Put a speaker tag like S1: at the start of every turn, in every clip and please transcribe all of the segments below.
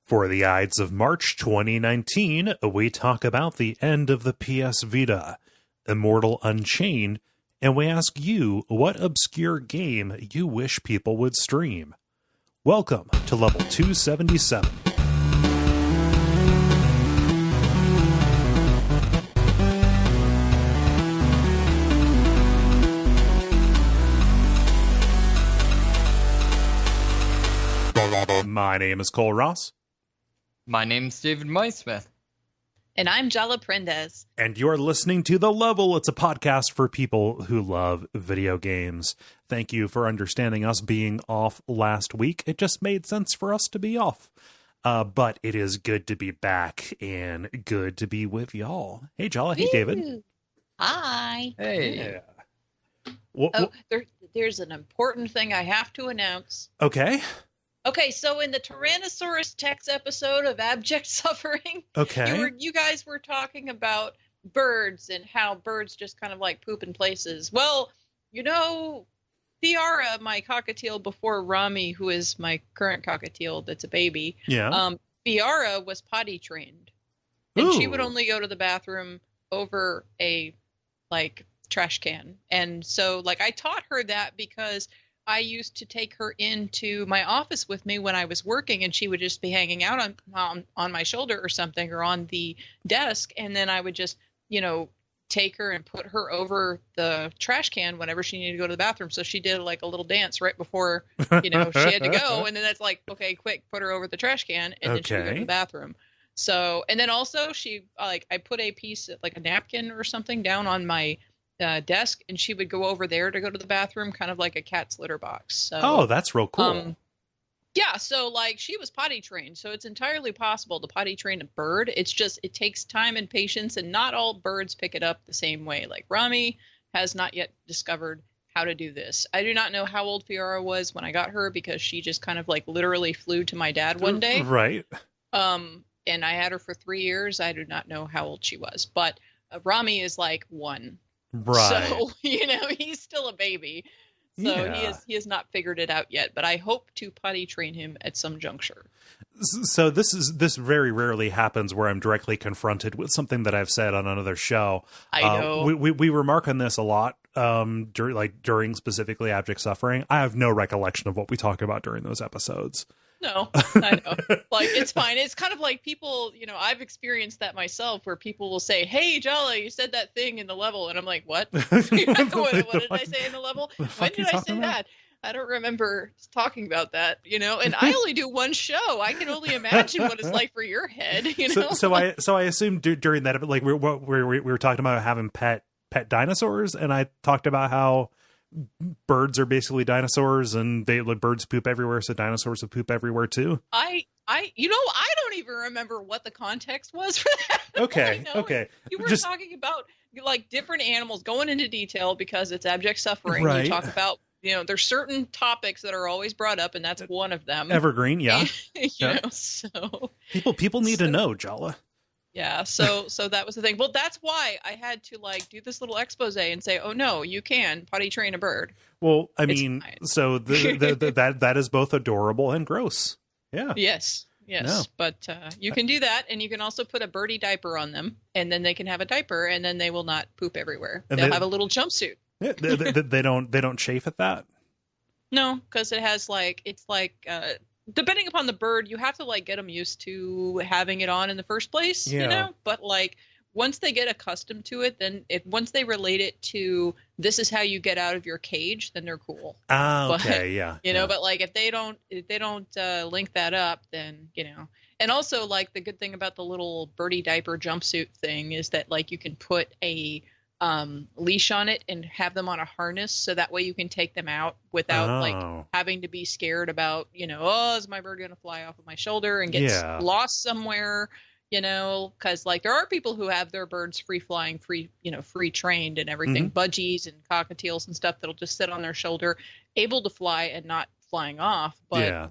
S1: For the Ides of March 2019, we talk about the end of the PS Vita, Immortal Unchained, and we ask you what obscure game you wish people would stream. Welcome to Level 277. My name is Cole Ross.
S2: My name's David Mysmith.
S3: And I'm Jala Prendez.
S1: And you're listening to The Level. It's a podcast for people who love video games. Thank you for understanding us being off last week. It just made sense for us to be off. But it is good to be back and good to be with y'all. Hey, Jala. Hey, David.
S3: Hi.
S2: Hey.
S1: Yeah.
S3: There's an important thing I have to announce.
S1: Okay.
S3: Okay, so in the Tyrannosaurus Tex episode of Abject Suffering,
S1: Okay.
S3: you guys were talking about birds and how birds just kind of like poop in places. Well, you know, Fiara, my cockatiel before Rami, who is my current cockatiel that's a baby,
S1: Yeah.
S3: Fiara was potty trained. And she would
S1: Ooh.
S3: only go to the bathroom over a, like, trash can. And so, like, I taught her that because I used to take her into my office with me when I was working, and she would just be hanging out on my shoulder or something, or on the desk, and then I would just, you know, take her and put her over the trash can whenever she needed to go to the bathroom. So she did like a little dance right before, you know, she had to go, and then that's like, okay, quick, put her over the trash can, and then she would go to
S1: Okay.
S3: the bathroom. So, and then also she, like, I put a piece, like a napkin or something, down on my desk, and she would go over there to go to the bathroom, kind of like a cat's litter box. So,
S1: Oh, that's real cool.
S3: yeah, so like she was potty trained, so it's entirely possible to potty train a bird. It's just, it takes time and patience, and not all birds pick it up the same way. Like Rami has not yet discovered how to do this. I do not know how old Fiora was when I got her, because she just kind of like literally flew to my dad one day.
S1: Right.
S3: And I had her for 3 years. I do not know how old she was, but Rami is like 1.
S1: Right.
S3: So, you know, he's still a baby. So
S1: Yeah.
S3: he has not figured it out yet, but I hope to potty train him at some juncture.
S1: So this very rarely happens where I'm directly confronted with something that I've said on another show.
S3: I know.
S1: We remark on this a lot during specifically Abject Suffering. I have no recollection of what we talk about during those episodes.
S3: No, I know. Like, it's fine. It's kind of like people, you know, I've experienced that myself, where people will say, "Hey, Jala, you said that thing in the level." And I'm like, what? What did I say in the level? When did I say that? I don't remember talking about that, you know, and I only do one show. I can only imagine what it's like for your head, you know?
S1: So I assume during that, like we were talking about having pet dinosaurs, and I talked about how birds are basically dinosaurs, and birds poop everywhere, so dinosaurs will poop everywhere too.
S3: I don't even remember what the context was for that.
S1: Okay,
S3: I know
S1: okay.
S3: You were
S1: Just-
S3: talking about like different animals, going into detail because it's Abject Suffering.
S1: Right.
S3: You talk about, you know, there's certain topics that are always brought up, and that's one of them.
S1: Evergreen, yeah.
S3: you
S1: Yeah.
S3: know, so
S1: People need to know, Jala.
S3: yeah, so that was the thing. Well, that's why I had to like do this little expose and say, oh no, you can potty train a bird.
S1: Well, I
S3: It's
S1: mean,
S3: fine.
S1: so that is both adorable and gross. Yeah.
S3: Yes.
S1: No.
S3: But you can do that, and you can also put a birdie diaper on them, and then they can have a diaper, and then they will not poop everywhere.
S1: And
S3: They'll
S1: they-
S3: have a little jumpsuit.
S1: Yeah, they don't chafe at that.
S3: No, because it has like, it's like, depending upon the bird, you have to like get them used to having it on in the first place,
S1: Yeah.
S3: you know? But like, once they get accustomed to it, then once they relate it to this is how you get out of your cage, then they're cool.
S1: Ah,
S3: But,
S1: okay, yeah.
S3: You know,
S1: yeah.
S3: but like if they don't link that up, then, you know. And also, like, the good thing about the little birdie diaper jumpsuit thing is that like you can put a leash on it and have them on a harness, so that way you can take them out without like
S1: Oh.
S3: having to be scared about, you know, oh, is my bird going to fly off of my shoulder and get
S1: Yeah.
S3: lost somewhere, you know, because like there are people who have their birds free flying, free trained and everything,
S1: Mm-hmm.
S3: budgies and cockatiels and stuff that'll just sit on their shoulder, able to fly and not flying off. But,
S1: Yeah.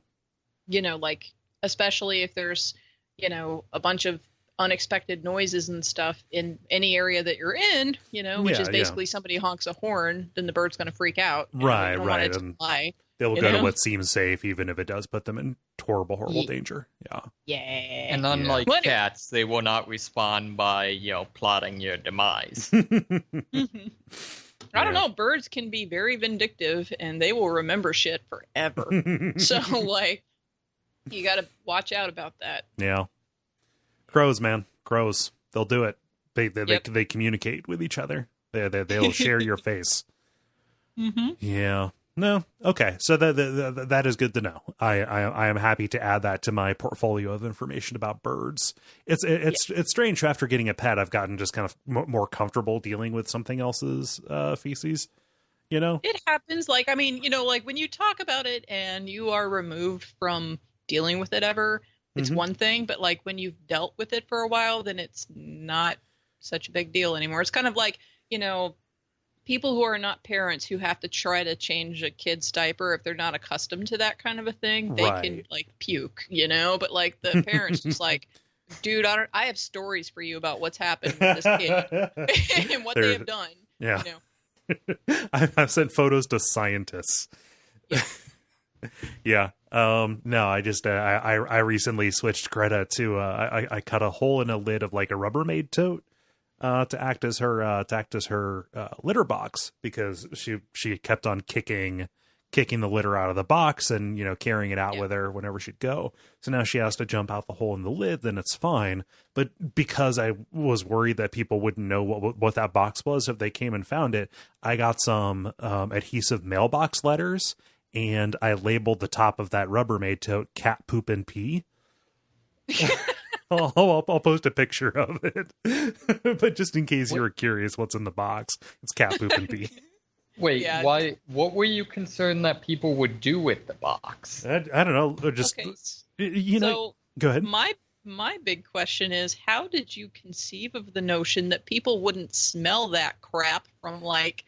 S3: you know, like, especially if there's, you know, a bunch of unexpected noises and stuff in any area that you're in, you know, which
S1: Yeah,
S3: is basically somebody honks a horn, then the bird's going to freak out.
S1: Right,
S3: You don't
S1: right,
S3: want it to
S1: and-
S3: fly.
S1: They will go to what seems safe, even if it does put them in horrible danger. Yeah.
S3: Yeah.
S2: And unlike cats, they will not respond by, plotting your demise.
S3: I don't know. Birds can be very vindictive, and they will remember shit forever. So, like, you got to watch out about that.
S1: Yeah. Crows, man. Crows. They'll do it. They communicate with each other. They'll share your face.
S3: Mm-hmm.
S1: Yeah. No. Okay. So that is good to know. I am happy to add that to my portfolio of information about birds. It's strange. After getting a pet, I've gotten just kind of more comfortable dealing with something else's feces.
S3: It happens. Like, I mean, like when you talk about it and you are removed from dealing with it ever, it's one thing. But like when you've dealt with it for a while, then it's not such a big deal anymore. It's kind of like, people who are not parents who have to try to change a kid's diaper, if they're not accustomed to that kind of a thing, they can like puke, but like the parents just like, dude, I have stories for you about what's happened with this kid and what they have done.
S1: Yeah. I've sent photos to scientists.
S3: Yeah.
S1: Yeah. No, I just, I recently switched Greta to, I cut a hole in a lid of like a Rubbermaid tote. To act as her litter box, because she kept on kicking the litter out of the box and carrying it out with her whenever she'd go. So now she has to jump out the hole in the lid. Then it's fine. But because I was worried that people wouldn't know what that box was if they came and found it, I got some adhesive mailbox letters, and I labeled the top of that Rubbermaid tote "Cat Poop and Pee." I'll post a picture of it, but just in case you were curious what's in the box, it's cat poop and pee.
S2: Wait, why? What were you concerned that people would do with the box?
S1: I don't know. Just
S3: so
S1: go ahead.
S3: My big question is, how did you conceive of the notion that people wouldn't smell that crap from like?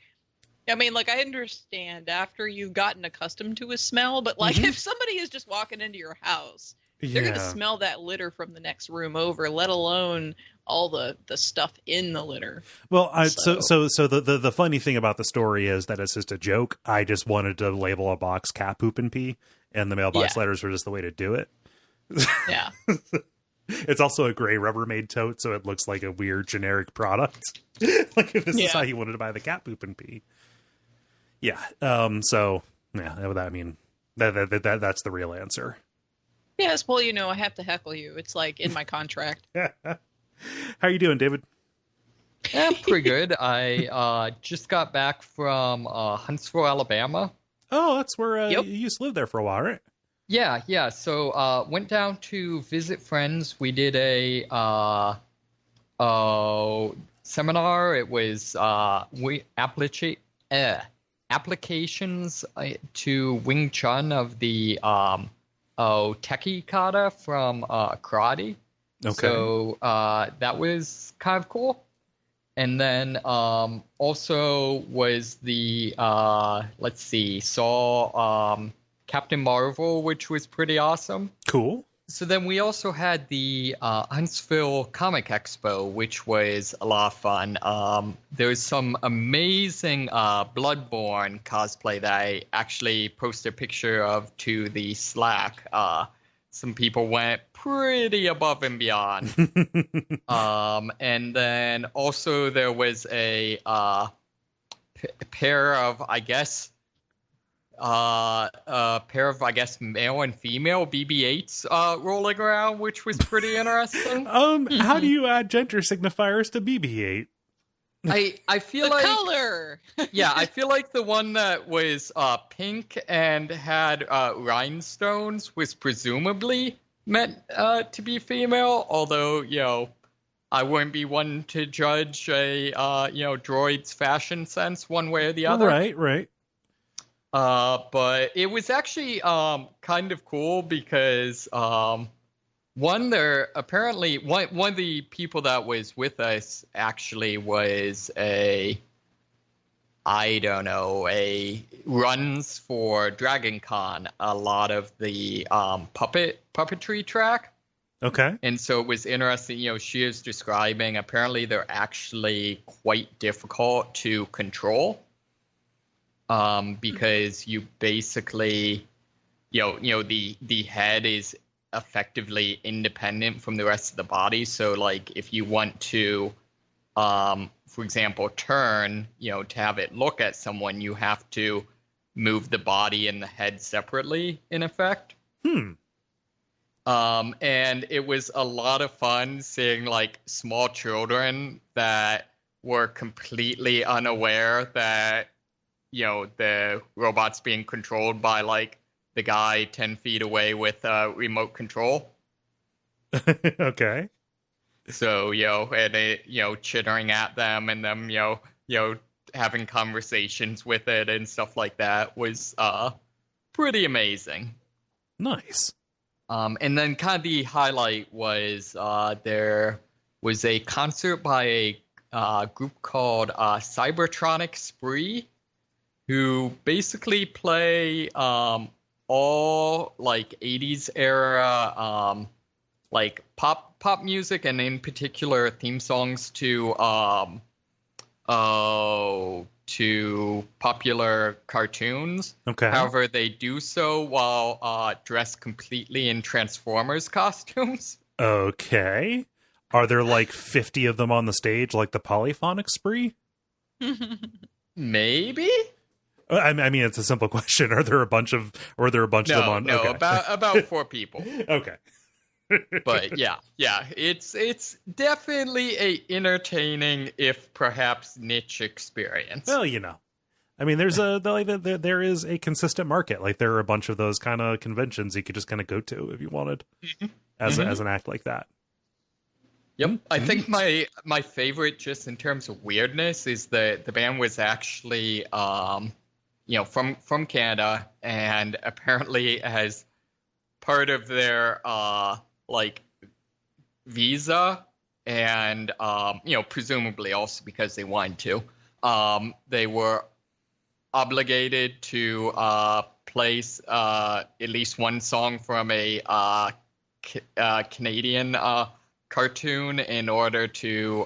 S3: I mean, like, I understand after you've gotten accustomed to a smell, but like if somebody is just walking into your house, they're going to smell that litter from the next room over, let alone all the stuff in the litter.
S1: Well, so the funny thing about the story is that it's just a joke. I just wanted to label a box cat poop and pee, and the mailbox letters were just the way to do it.
S3: Yeah.
S1: It's also a gray Rubbermaid tote, so it looks like a weird generic product. Like if this is how you wanted to buy the cat poop and pee. Yeah. So yeah, I mean that's the real answer.
S3: Yes, well, I have to heckle you. It's like in my contract.
S1: How are you doing, David?
S2: Yeah, pretty good. I just got back from Huntsville, Alabama.
S1: Oh, that's where you used to live there for a while, right?
S2: Yeah. So went down to visit friends. We did a seminar. It was applications to Wing Chun of the Teki kata from karate. Okay. So that was kind of cool. And then also was the saw Captain Marvel, which was pretty awesome.
S1: Cool.
S2: So then we also had the Huntsville Comic Expo, which was a lot of fun. There's some amazing Bloodborne cosplay that I actually posted a picture of to the Slack. Some people went pretty above and beyond. And then also there was a pair of, I guess, male and female BB-8s rolling around, which was pretty interesting.
S1: How do you add gender signifiers to BB-8?
S2: I feel
S3: the
S2: like
S3: color.
S2: Yeah, I feel like the one that was pink and had rhinestones was presumably meant to be female, although I wouldn't be one to judge a droid's fashion sense one way or the other.
S1: Right.
S2: But it was actually kind of cool because one of the people that was with us actually was runs for Dragon Con a lot of the puppetry track.
S1: Okay.
S2: And so it was interesting, she is describing, apparently they're actually quite difficult to control. because you basically, the head is effectively independent from the rest of the body. So like if you want to, for example, turn, to have it look at someone, you have to move the body and the head separately, in effect. And it was a lot of fun seeing like small children that were completely unaware that, the robot's being controlled by like the guy 10 feet away with remote control.
S1: Okay.
S2: So, and it, chittering at them and them, having conversations with it and stuff like that was pretty amazing.
S1: Nice.
S2: And then kind of the highlight was there was a concert by a group called Cybertronic Spree, who basically play all like 80s era like pop music, and in particular theme songs to popular cartoons.
S1: Okay.
S2: However, they do so while dressed completely in Transformers costumes.
S1: Okay. Are there like 50 of them on the stage, like the Polyphonic Spree?
S2: Maybe.
S1: I mean, it's a simple question. Are there a bunch of of them on?
S2: No,
S1: okay.
S2: about 4 people.
S1: Okay.
S2: But yeah, it's definitely a entertaining, if perhaps niche experience.
S1: Well, I mean, there is a consistent market. Like there are a bunch of those kind of conventions you could just kind of go to if you wanted, as an act like that.
S2: Yep, I think my favorite, just in terms of weirdness, is the band was actually from Canada, and apparently as part of their like visa, and presumably also because they wanted to, they were obligated to place at least one song from a Canadian cartoon in order to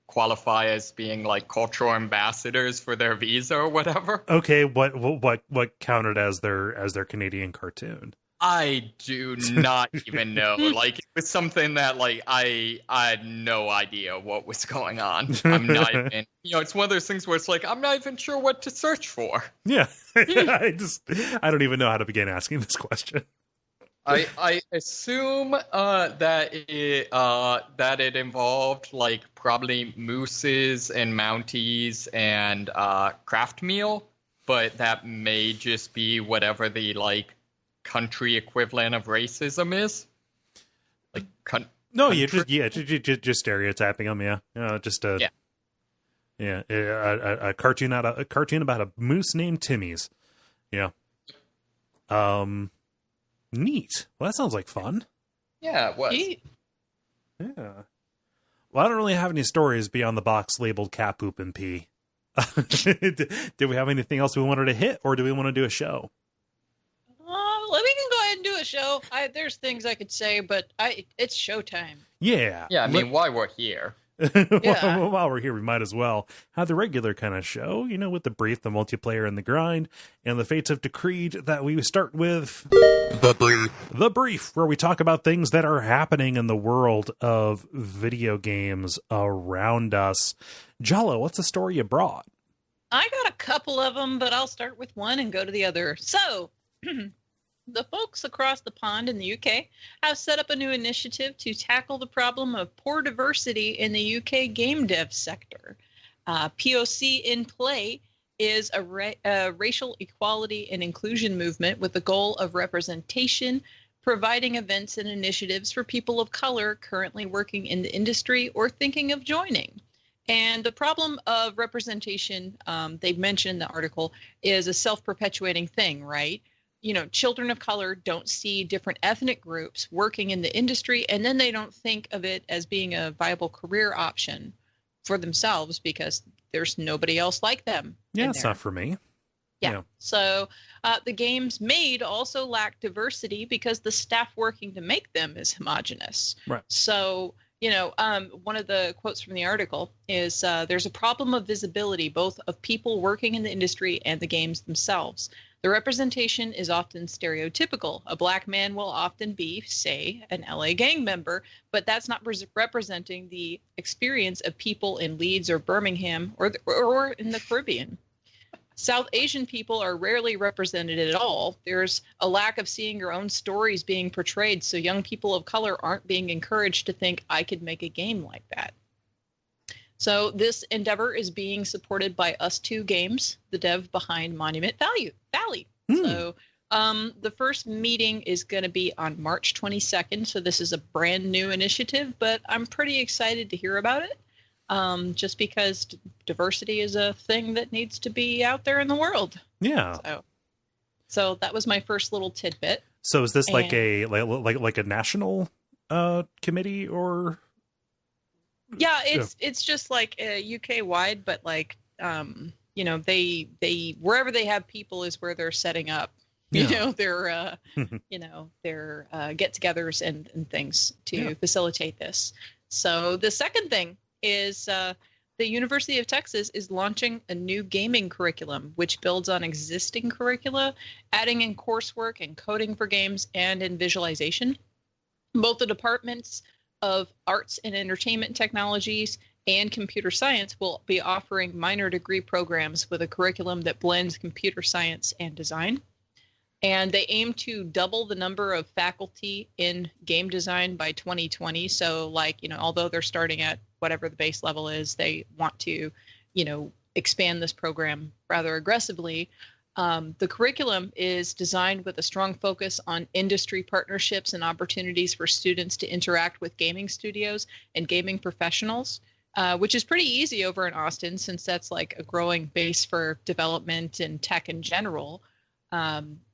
S2: qualify as being like cultural ambassadors for their visa or whatever.
S1: Okay, what counted as their Canadian cartoon?
S2: I do not even know. Like, it was something that like I had no idea what was going on. I'm not even, it's one of those things where it's like I'm not even sure what to search for.
S1: Yeah. I don't even know how to begin asking this question.
S2: I assume that it involved like probably mooses and mounties and craft meal, but that may just be whatever the like country equivalent of racism is. Like
S1: just stereotyping them, yeah. A cartoon about a moose named Timmy's. Yeah. Neat. Well, that sounds like fun.
S2: Yeah, it was.
S1: Yeah. Well, I don't really have any stories beyond the box labeled cat poop and pee. Did we have anything else we wanted to hit, or do we want to do a show?
S3: We can go ahead and do a show. There's things I could say, but it's showtime.
S1: Yeah.
S2: Yeah, I mean, while we're here.
S3: Yeah.
S1: While we're here, we might as well have the regular kind of show, with the brief, the multiplayer, and the grind, and the fates have decreed that we start with the brief, where we talk about things that are happening in the world of video games around us. Jala, what's the story you brought?
S3: I got a couple of them, but I'll start with one and go to the other. So, the folks across the pond in the UK have set up a new initiative to tackle the problem of poor diversity in the UK game dev sector. POC in Play is a racial equality and inclusion movement with the goal of representation, providing events and initiatives for people of color currently working in the industry or thinking of joining. And the problem of representation, they've mentioned in the article, is a self-perpetuating thing, right? Children of color don't see different ethnic groups working in the industry, and then they don't think of it as being a viable career option for themselves because there's nobody else like them.
S1: Yeah, it's not for me.
S3: Yeah. So the games made also lack diversity because the staff working to make them is homogenous.
S1: Right.
S3: So One of the quotes from the article is there's a problem of visibility, both of people working in the industry and the games themselves. The representation is often stereotypical. A black man will often be, say, an LA gang member, but that's not representing the experience of people in Leeds or Birmingham or in the Caribbean. South Asian people are rarely represented at all. There's a lack of seeing your own stories being portrayed, so young people of color aren't being encouraged to think, I could make a game like that. So this endeavor is being supported by Us2 Games, the dev behind Monument Valley. So the first meeting is going to be on March 22nd, so this is a brand new initiative, but I'm pretty excited to hear about it. Just because diversity is a thing that needs to be out there in the world.
S1: Yeah.
S3: So that was my first little tidbit.
S1: So is this like a national committee or?
S3: Yeah, it's just like UK wide, but like they wherever they have people is where they're setting up.
S1: Yeah.
S3: Their their get-togethers and things to facilitate this. So the second thing is the University of Texas is launching a new gaming curriculum, which builds on existing curricula, adding in coursework and coding for games and in visualization. Both the departments of Arts and Entertainment Technologies and Computer Science will be offering minor degree programs with a curriculum that blends computer science and design. And they aim to double the number of faculty in game design by 2020. So although they're starting at whatever the base level is, they want to, expand this program rather aggressively. The curriculum is designed with a strong focus on industry partnerships and opportunities for students to interact with gaming studios and gaming professionals, which is pretty easy over in Austin since that's like a growing base for development and tech in general.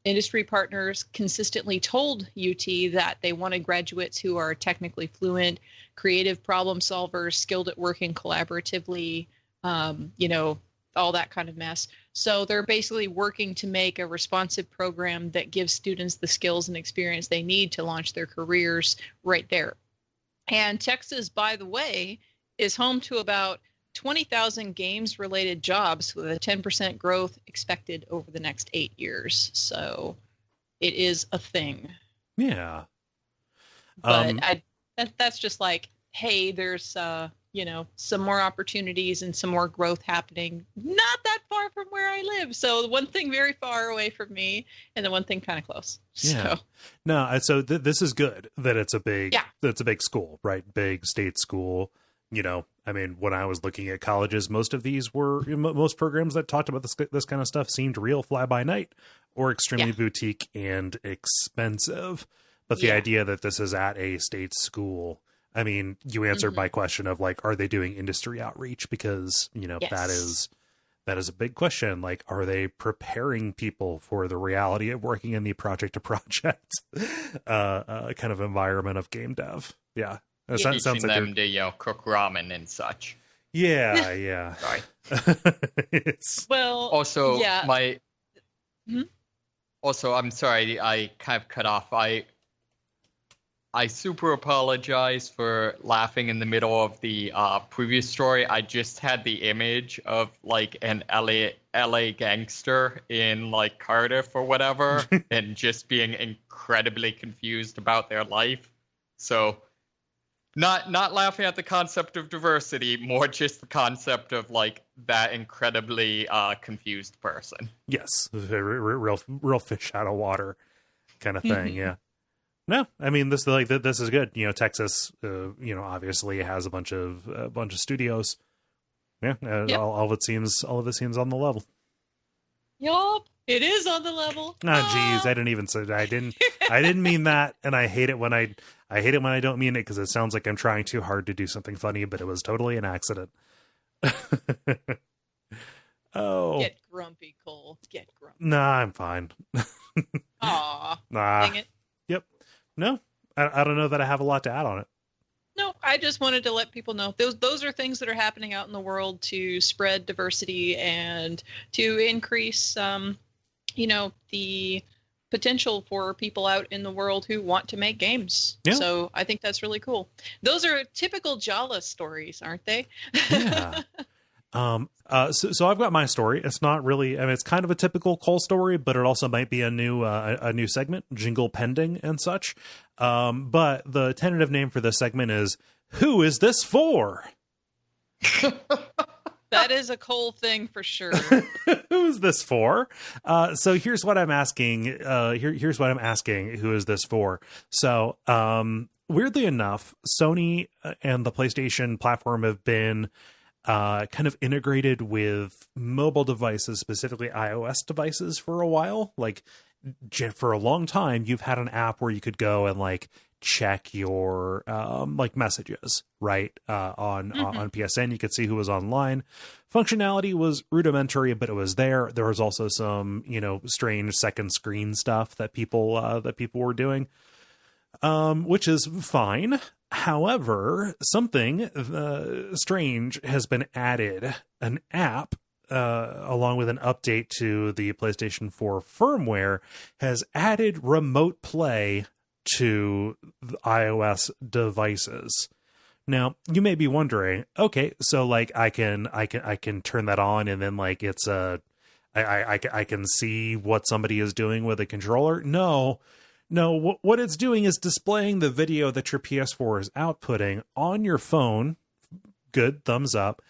S3: Industry partners consistently told UT that they wanted graduates who are technically fluent, creative problem solvers, skilled at working collaboratively, all that kind of mess. So they're basically working to make a responsive program that gives students the skills and experience they need to launch their careers right there. And Texas, by the way, is home to about 20,000 games-related jobs with a 10% growth expected over the next 8 years. So it is a thing.
S1: Yeah.
S3: But that's just like, hey, there's, some more opportunities and some more growth happening not that far from where I live. So the one thing very far away from me and the one thing kind of close.
S1: Yeah. No, so this is good that it's a big, school, right? Big state school. When I was looking at colleges, most programs that talked about this kind of stuff seemed real fly by night or extremely boutique and expensive. But the idea that this is at a state school, you answered my question of like, are they doing industry outreach? Because, that is a big question. Like, are they preparing people for the reality of working in the project to project kind of environment of game dev? Yeah.
S2: Teaching them to cook ramen and such.
S1: Yeah.
S2: Sorry.
S3: Well,
S2: also,
S3: yeah.
S2: Also, I'm sorry, I kind of cut off. I super apologize for laughing in the middle of the previous story. I just had the image of like an LA gangster in like Cardiff or whatever, and just being incredibly confused about their life. So. Not laughing at the concept of diversity, more just the concept of like that incredibly confused person.
S1: Yes, real fish out of water kind of thing. Yeah. No, this is good. Texas, obviously has a bunch of studios. Yeah, all of it seems on the level.
S3: Yup, it is on the level.
S1: Oh, geez, I didn't even say that. I didn't mean that, and I hate it when I don't mean it because it sounds like I'm trying too hard to do something funny, but it was totally an accident. Oh,
S3: get grumpy, Cole. Get grumpy.
S1: Nah, I'm fine.
S3: Aw,
S1: dang it. Yep. No, I don't know that I have a lot to add on it.
S3: No, I just wanted to let people know those are things that are happening out in the world to spread diversity and to increase, the potential for people out in the world who want to make games.
S1: Yeah.
S3: So I think that's really cool. Those are typical Jala stories, aren't they?
S1: Yeah. So I've got my story. It's not really, I mean, it's kind of a typical Kole story, but it also might be a new segment, jingle pending and such. But the tentative name for this segment is, Who Is This For?
S3: That is a Kole thing for sure.
S1: Who is this for? So here's what I'm asking. Here's what I'm asking. Who is this for? So, weirdly enough, Sony and the PlayStation platform have been kind of integrated with mobile devices, specifically iOS devices, for a while. Like, for a long time, you've had an app where you could go and like check your like messages, right? On PSN, you could see who was online. Functionality was rudimentary, but it was there. There was also some, strange second screen stuff that people were doing, which is fine. However, something strange has been added. An app, along with an update to the PlayStation 4 firmware, has added remote play to the iOS devices. Now, you may be wondering, okay, so like I can turn that on and then like it's I can see what somebody is doing with a controller. No, what it's doing is displaying the video that your PS4 is outputting on your phone. Good, thumbs up.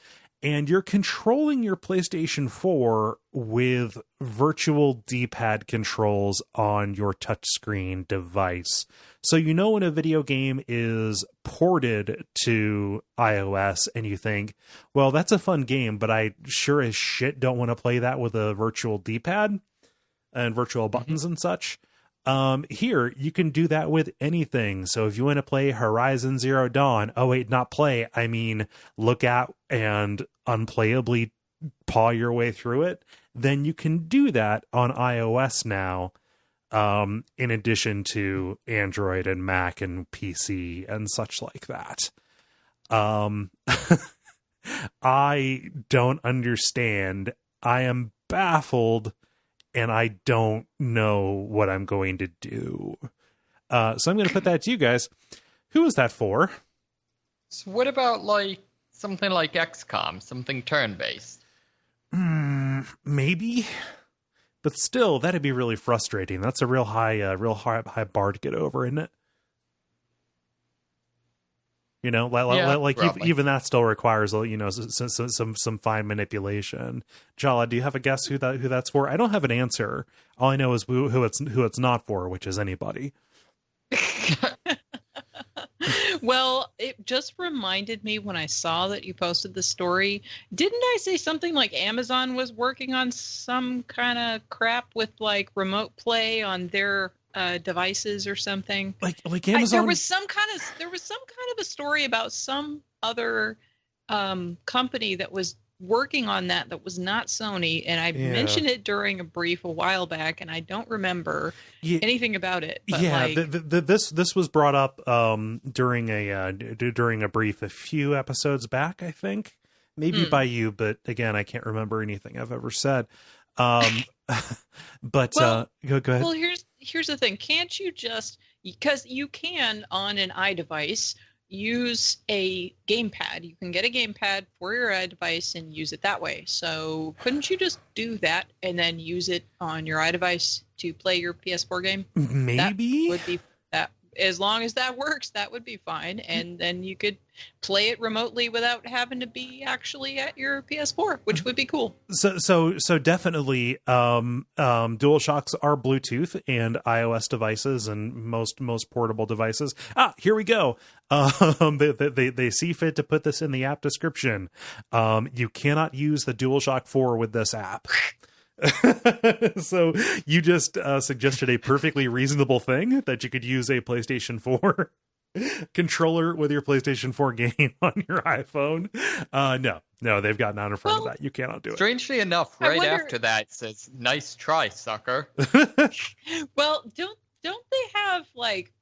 S1: And you're controlling your PlayStation 4 with virtual D-pad controls on your touchscreen device. So when a video game is ported to iOS and you think, well, that's a fun game, but I sure as shit don't want to play that with a virtual D-pad and virtual buttons and such. Here, you can do that with anything. So if you want to play Horizon Zero Dawn, not play, I mean, look at and unplayably paw your way through it, then you can do that on iOS now, in addition to Android and Mac and PC and such like that. I don't understand. I am baffled. And I don't know what I'm going to do. So I'm going to put that to you guys. Who is that for?
S2: So what about like something like XCOM, something turn-based?
S1: Maybe. But still, that'd be really frustrating. That's a real high bar to get over, isn't it? Even that still requires, some fine manipulation. Jala, do you have a guess who that's for? I don't have an answer. All I know is who it's not for, which is anybody.
S3: Well, it just reminded me when I saw that you posted the story. Didn't I say something like Amazon was working on some kind of crap with like remote play on their devices or something? Like Amazon. There was some kind of a story about some other company that was working on that was not Sony, and I mentioned it during a brief a while back, and I don't remember anything about it. But
S1: this was brought up during a brief a few episodes back, I think, maybe by you, but again, I can't remember anything I've ever said. But go ahead.
S3: Well, here's the thing. Can't you just, because you can on an iDevice use a gamepad. You can get a gamepad for your iDevice and use it that way. So couldn't you just do that and then use it on your iDevice to play your PS4 game?
S1: Maybe.
S3: That would be that. As long as that works, that would be fine. And then you could play it remotely without having to be actually at your PS4, which would be cool.
S1: So definitely, DualShocks are Bluetooth and iOS devices and most portable devices. Here we go. They see fit to put this in the app description. You cannot use the DualShock 4 with this app. So you just suggested a perfectly reasonable thing that you could use a PlayStation 4 controller with your PlayStation 4 game on your iPhone. No, they've gotten out in front of that. You cannot do it.
S2: Strangely enough, after that it says, "Nice try, sucker."
S3: Well, don't they have like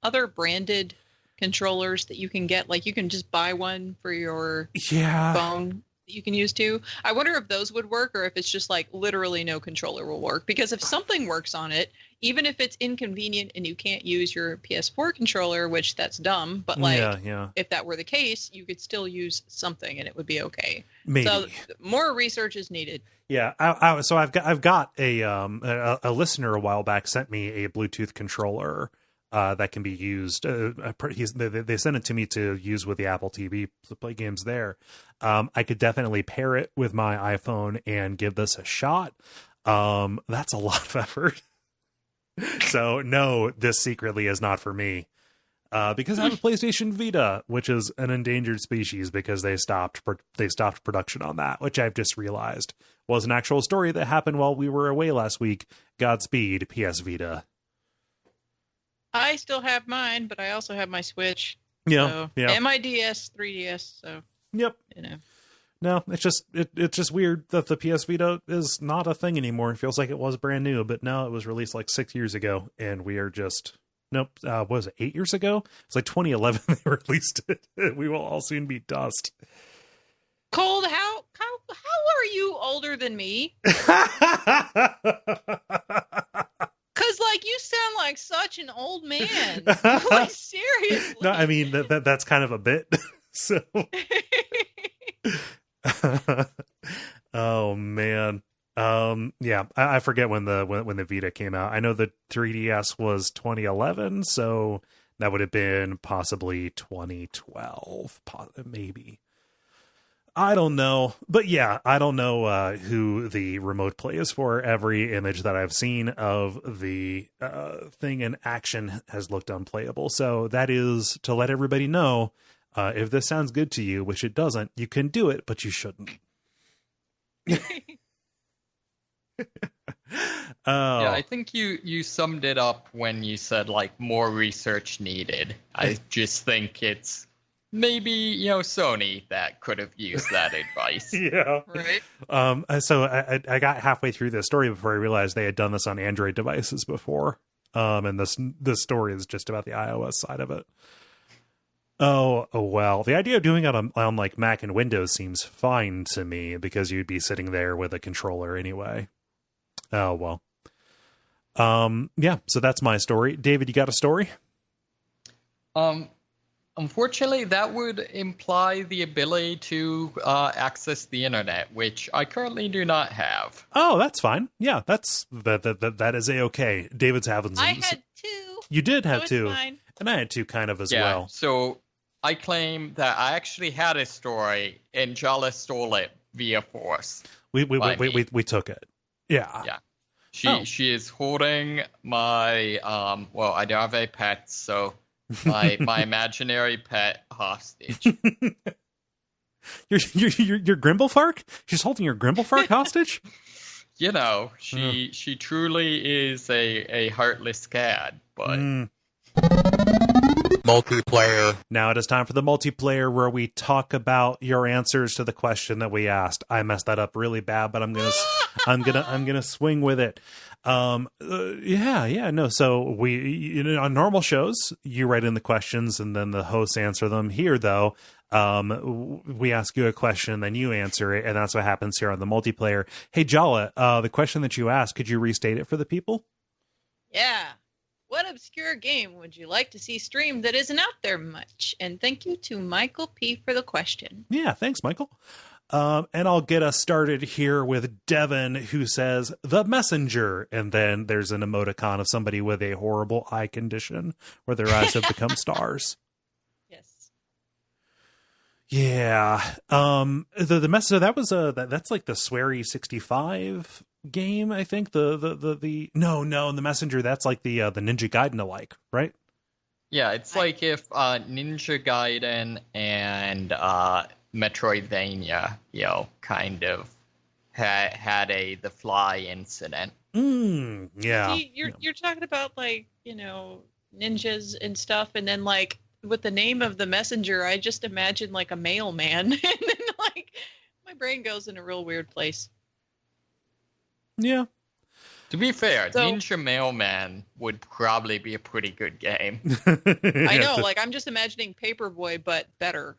S3: other branded controllers that you can get? Like you can just buy one for your phone. that you can use too. I wonder if those would work, or if it's just like literally no controller will work. Because if something works on it, even if it's inconvenient and you can't use your PS4 controller, which that's dumb, but like if that were the case, you could still use something and it would be okay.
S1: Maybe.
S3: So more research is needed.
S1: Yeah, so I've got a listener a while back sent me a Bluetooth controller that can be used. They sent it to me to use with the Apple TV to play games there. I could definitely pair it with my iPhone and give this a shot. That's a lot of effort. So no, this secretly is not for me. Because I have a PlayStation Vita, which is an endangered species because they stopped production on that, which I've just realized was an actual story that happened while we were away last week. Godspeed, PS Vita.
S3: I still have mine, but I also have my Switch.
S1: Yeah.
S3: And my DS, 3DS. So
S1: yep. No, it's just weird that the PS Vita is not a thing anymore. It feels like it was brand new, but no, it was released like 6 years ago, and we are just nope. What was it, 8 years ago? It's like 2011 they released it. We will all soon be dust.
S3: Cole, how are you older than me? Because, like, you sound like such an old man. Like, seriously.
S1: No, I mean, that's kind of a bit. So. Oh, man. Yeah, I forget when the Vita came out. I know the 3DS was 2011, so that would have been possibly 2012, maybe. I don't know. But yeah, I don't know who the remote play is for. Every image that I've seen of the thing in action has looked unplayable. So that is to let everybody know, if this sounds good to you, which it doesn't, you can do it, but you shouldn't.
S2: Yeah, I think you summed it up when you said like more research needed. I just think it's maybe, Sony that could have used that advice.
S1: Yeah.
S3: Right.
S1: So I got halfway through this story before I realized they had done this on Android devices before. And this story is just about the iOS side of it. Oh well. The idea of doing it on like Mac and Windows seems fine to me because you'd be sitting there with a controller anyway. Oh well. Yeah, so that's my story. David, you got a story?
S2: Unfortunately, that would imply the ability to access the internet, which I currently do not have.
S1: Oh, that's fine. Yeah, that is a-okay. David's having some...
S3: I had two.
S1: You did have two.
S3: Fine.
S1: And I had two kind of as well.
S2: So I claim that I actually had a story and Jala stole it via force.
S1: We took it. Yeah.
S2: Yeah. She is holding my I don't have a pet, so my imaginary pet hostage.
S1: Your Grimblefark? She's holding your Grimblefark hostage?
S2: She truly is a heartless cat, but
S1: multiplayer. Now it is time for the multiplayer where we talk about your answers to the question that we asked. I messed that up really bad, but I'm gonna swing with it. No. So we, on normal shows, you write in the questions and then the hosts answer them. Here, though, we ask you a question, then you answer it, and that's what happens here on the multiplayer. Hey, Jala, the question that you asked, could you restate it for the people?
S3: Yeah. What obscure game would you like to see streamed that isn't out there much? And thank you to Michael P. for the question.
S1: Yeah, thanks, Michael. And I'll get us started here with Devin, who says, The Messenger. And then there's an emoticon of somebody with a horrible eye condition where their eyes have become stars.
S3: Yes.
S1: Yeah. The Messenger, that's like the Swery 65 game, I think. No, the Messenger, that's like the Ninja Gaiden alike, right?
S2: Yeah, it's like if Ninja Gaiden and Metroidvania, kind of had the fly incident.
S1: Yeah.
S3: See, you're talking about like, ninjas and stuff, and then like with the name of the messenger, I just imagine like a mailman, and then like my brain goes in a real weird place.
S1: Yeah.
S2: To be fair, Ninja Mailman would probably be a pretty good game.
S3: I know, like I'm just imagining Paperboy, but better.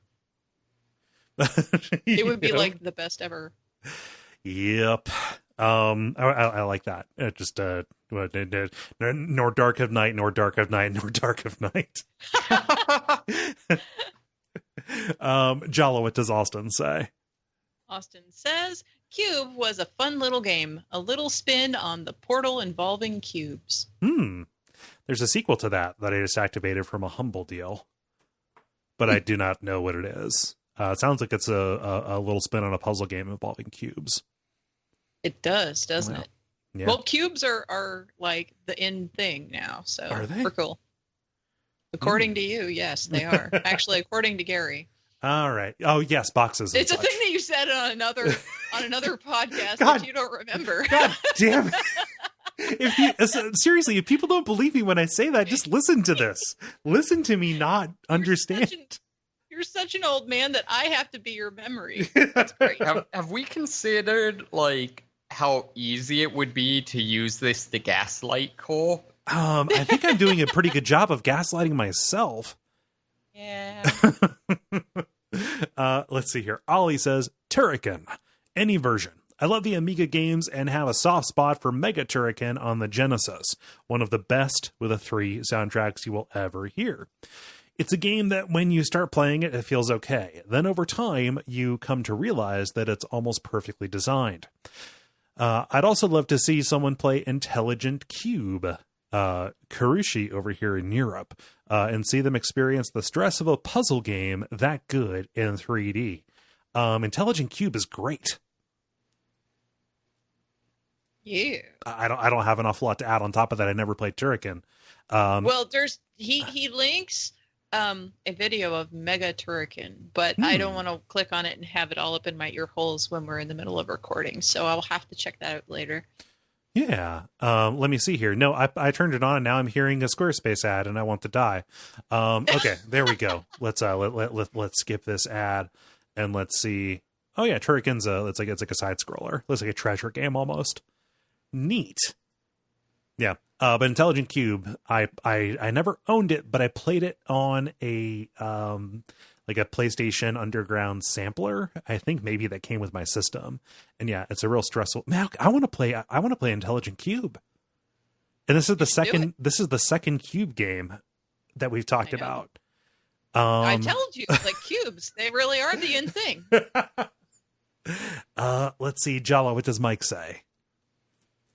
S3: It would be
S1: You know?
S3: like the best ever.
S1: Yep. I like that. It just nor dark of night, nor dark of night, nor dark of night. Jala, what does Austin say?
S3: Austin says, Cube was a fun little game. A little spin on the portal involving cubes.
S1: There's a sequel to that I just activated from a Humble deal, but I do not know what it is. It sounds like it's a little spin on a puzzle game involving cubes.
S3: It does, doesn't it?
S1: Yeah.
S3: Well, cubes are like the in thing now, so
S1: Are they?
S3: we're cool. According to you, yes, they are. Actually, according to Gary.
S1: All right. Oh, yes, boxes. And
S3: It's a
S1: such.
S3: thing that you said on another podcast
S1: God.
S3: that you don't remember.
S1: God damn it. Seriously, if people don't believe me when I say that, just listen to this. Listen to me not understand.
S3: You're such an old man that I have to be your memory. That's great.
S2: Have we considered, like, how easy it would be to use this to gaslight Kole?
S1: I think I'm doing a pretty good job of gaslighting myself.
S3: Yeah.
S1: Let's see here. Ollie says, Turrican, any version. I love the Amiga games and have a soft spot for Mega Turrican on the Genesis, one of the best with the 3 soundtracks you will ever hear. It's a game that when you start playing it, it feels okay. Then over time, you come to realize that it's almost perfectly designed. I'd also love to see someone play Intelligent Cube, Karushi over here in Europe, and see them experience the stress of a puzzle game that good in 3D. Intelligent Cube is great.
S3: Yeah.
S1: I don't have an awful lot to add on top of that. I never played Turrican.
S3: Well, he links a video of Mega Turrican, but I don't want to click on it and have it all up in my ear holes when we're in the middle of recording, so I'll have to check that out later.
S1: Yeah. Let me see here. No, I turned it on and now I'm hearing a Squarespace ad and I want to die. Okay, there we go. Let's skip this ad and let's see. Oh yeah, Turrican's it's like a side scroller. Looks like a treasure game almost. Neat. Yeah. But Intelligent Cube, I never owned it, but I played it on a like a PlayStation Underground sampler. I think maybe that came with my system. And yeah, it's a real stressful. Man, I want to play Intelligent Cube. And this is the second Cube game that we've talked about.
S3: I told you, like cubes, they really are the in thing.
S1: Let's see, Jala, what does Mike say?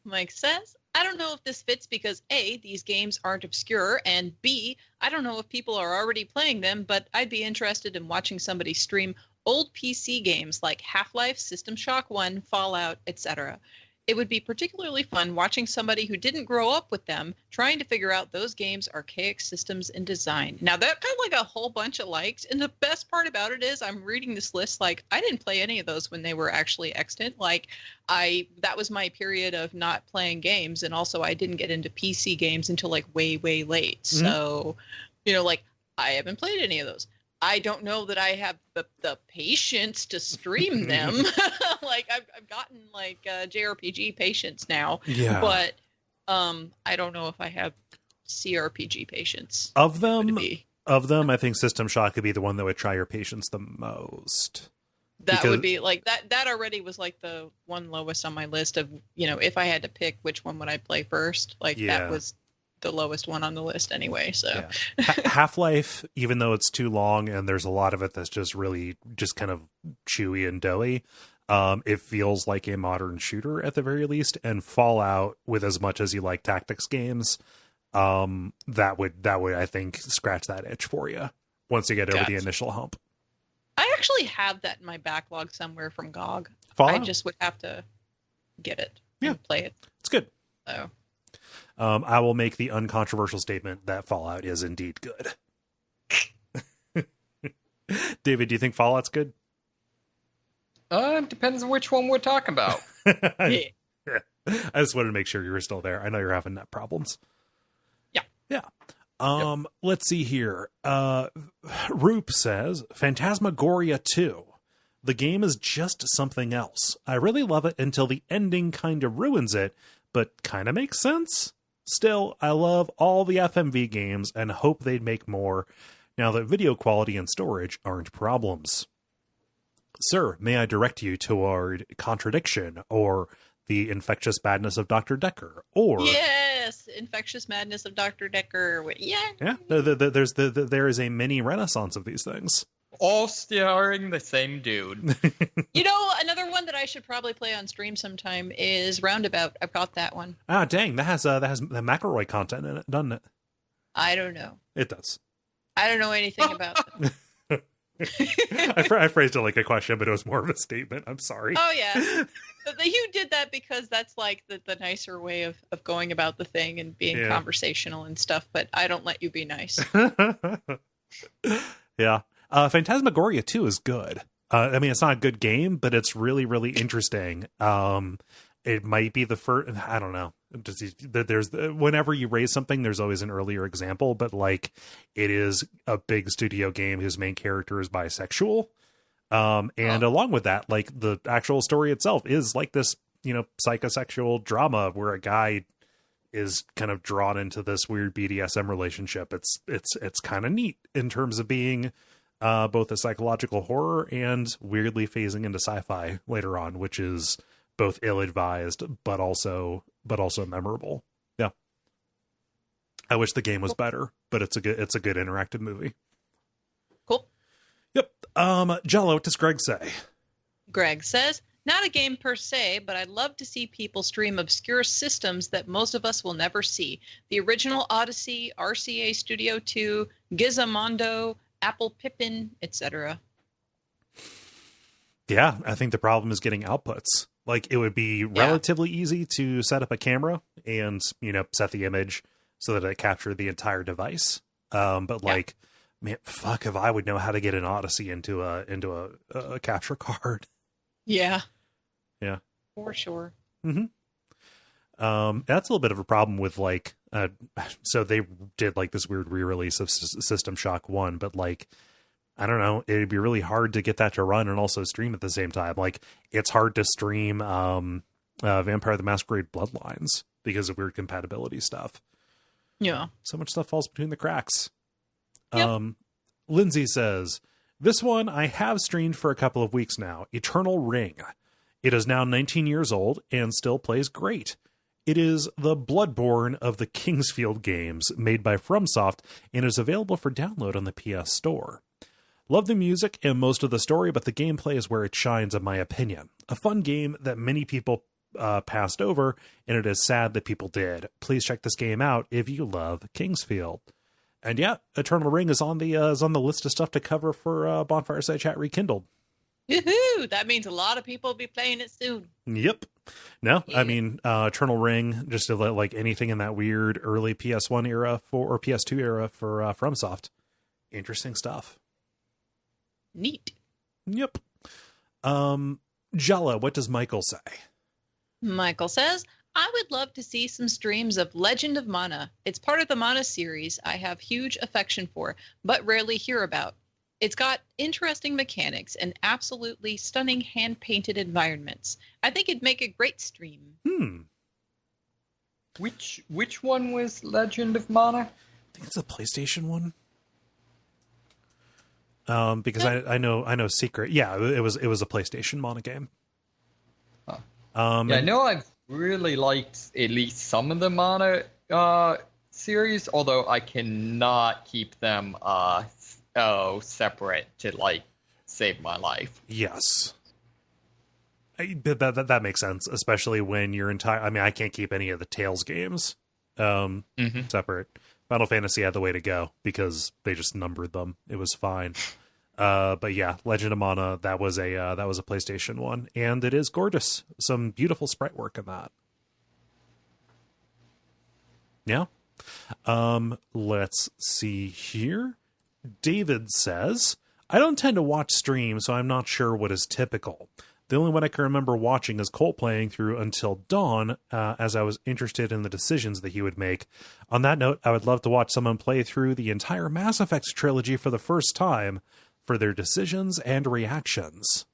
S3: Mike says, I don't know if this fits because A, these games aren't obscure, and B, I don't know if people are already playing them, but I'd be interested in watching somebody stream old PC games like Half-Life, System Shock 1, Fallout, etc. It would be particularly fun watching somebody who didn't grow up with them trying to figure out those games' archaic systems and design. Now, that got like a whole bunch of likes, and the best part about it is I'm reading this list like I didn't play any of those when they were actually extant. Like that was my period of not playing games, and also I didn't get into PC games until like way, way late. Mm-hmm. So, like I haven't played any of those. I don't know that I have the patience to stream them. Like I've gotten like JRPG patience now, but I don't know if I have CRPG patience.
S1: Of them, I think System Shock could be the one that would try your patience the most.
S3: That would be like that already was like the one lowest on my list of, if I had to pick which one would I play first, like that was the lowest one on the list anyway. So
S1: Half-Life, even though it's too long and there's a lot of it that's just really just kind of chewy and doughy, it feels like a modern shooter at the very least. And Fallout, with as much as you like tactics games, that would I think scratch that itch for you once you get over the initial hump.
S3: I actually have that in my backlog somewhere from GOG.
S1: Fallout?
S3: I just would have to get it and play it.
S1: It's good.
S3: So
S1: I will make the uncontroversial statement that Fallout is indeed good. David, do you think Fallout's good?
S2: Depends on which one we're talking about.
S1: I just wanted to make sure you were still there. I know you're having net problems. Yeah. Let's see here. Roop says, Phantasmagoria 2. The game is just something else. I really love it until the ending kind of ruins it, but kind of makes sense. Still, I love all the FMV games and hope they'd make more now that video quality and storage aren't problems. Sir, may I direct you toward Contradiction or The Infectious Madness of Dr. Decker? Or
S3: yes, Infectious Madness of Dr. Decker. Yeah.
S1: There is a mini renaissance of these things.
S2: All starring the same dude.
S3: You know, another one that I should probably play on stream sometime is Roundabout. I've got that one.
S1: Ah, dang, that has the McElroy content in it, doesn't it?
S3: I don't know.
S1: It does.
S3: I don't know anything about them.
S1: I phrased it like a question, but it was more of a statement. I'm sorry.
S3: Oh, yeah. You did that because that's like the nicer way of going about the thing and being conversational and stuff, but I don't let you be nice.
S1: Yeah. Phantasmagoria 2 is good. I mean, it's not a good game, but it's really, really interesting. It might be the first, I don't know. Whenever you raise something, there's always an earlier example, but like it is a big studio game whose main character is bisexual. And along with that, like the actual story itself is like this, psychosexual drama where a guy is kind of drawn into this weird BDSM relationship. It's kind of neat in terms of being both a psychological horror and weirdly phasing into sci-fi later on, which is both ill-advised but also memorable. Yeah, I wish the game was better, but it's a good interactive movie.
S3: Cool.
S1: Yep. Jala, what does Greg say?
S3: Greg says, not a game per se, but I'd love to see people stream obscure systems that most of us will never see. The original Odyssey, RCA Studio 2, Gizmondo, Apple Pippin, etc.
S1: Yeah, I think the problem is getting outputs. Like, it would be relatively easy to set up a camera and, set the image so that it captured the entire device. But like, man, fuck if I would know how to get an Odyssey into a capture card.
S3: Yeah.
S1: Yeah.
S3: For sure.
S1: Mm-hmm. That's a little bit of a problem with like, so they did like this weird re-release of System Shock 1, but like, I don't know, it'd be really hard to get that to run and also stream at the same time. Like, it's hard to stream Vampire the Masquerade Bloodlines because of weird compatibility stuff.
S3: Yeah.
S1: So much stuff falls between the cracks.
S3: Yep.
S1: Lindsay says, this one I have streamed for a couple of weeks now, Eternal Ring. It is now 19 years old and still plays great. It is the Bloodborne of the Kingsfield games, made by FromSoft, and is available for download on the PS Store. Love the music and most of the story, but the gameplay is where it shines, in my opinion. A fun game that many people passed over, and it is sad that people did. Please check this game out if you love Kingsfield. And yeah, Eternal Ring is on the list of stuff to cover for Bonfire Side Chat Rekindled.
S3: Woohoo! That means a lot of people will be playing it soon.
S1: Yep. No, yeah. I mean, Eternal Ring, just like anything in that weird early PS1 era or PS2 era for FromSoft. Interesting stuff.
S3: Neat.
S1: Yep. Jala, what does Michael say?
S3: Michael says, I would love to see some streams of Legend of Mana. It's part of the Mana series I have huge affection for, but rarely hear about. It's got interesting mechanics and absolutely stunning hand-painted environments. I think it'd make a great stream.
S2: Which one was Legend of Mana?
S1: I think it's a PlayStation one. Because I know Secret. Yeah, it was a PlayStation Mana game.
S2: Huh. I know I've really liked at least some of the Mana series, although I cannot keep them separate to like save my life.
S1: Yes. That makes sense, especially when your entire... I mean, I can't keep any of the Tales games separate. Final Fantasy had the way to go because they just numbered them. It was fine. But yeah, Legend of Mana, that was a PlayStation one, and it is gorgeous. Some beautiful sprite work in that. Yeah. Let's see here. David says, I don't tend to watch streams, so I'm not sure what is typical. The only one I can remember watching is Kole playing through Until Dawn, as I was interested in the decisions that he would make. On that note, I would love to watch someone play through the entire Mass Effect trilogy for the first time for their decisions and reactions.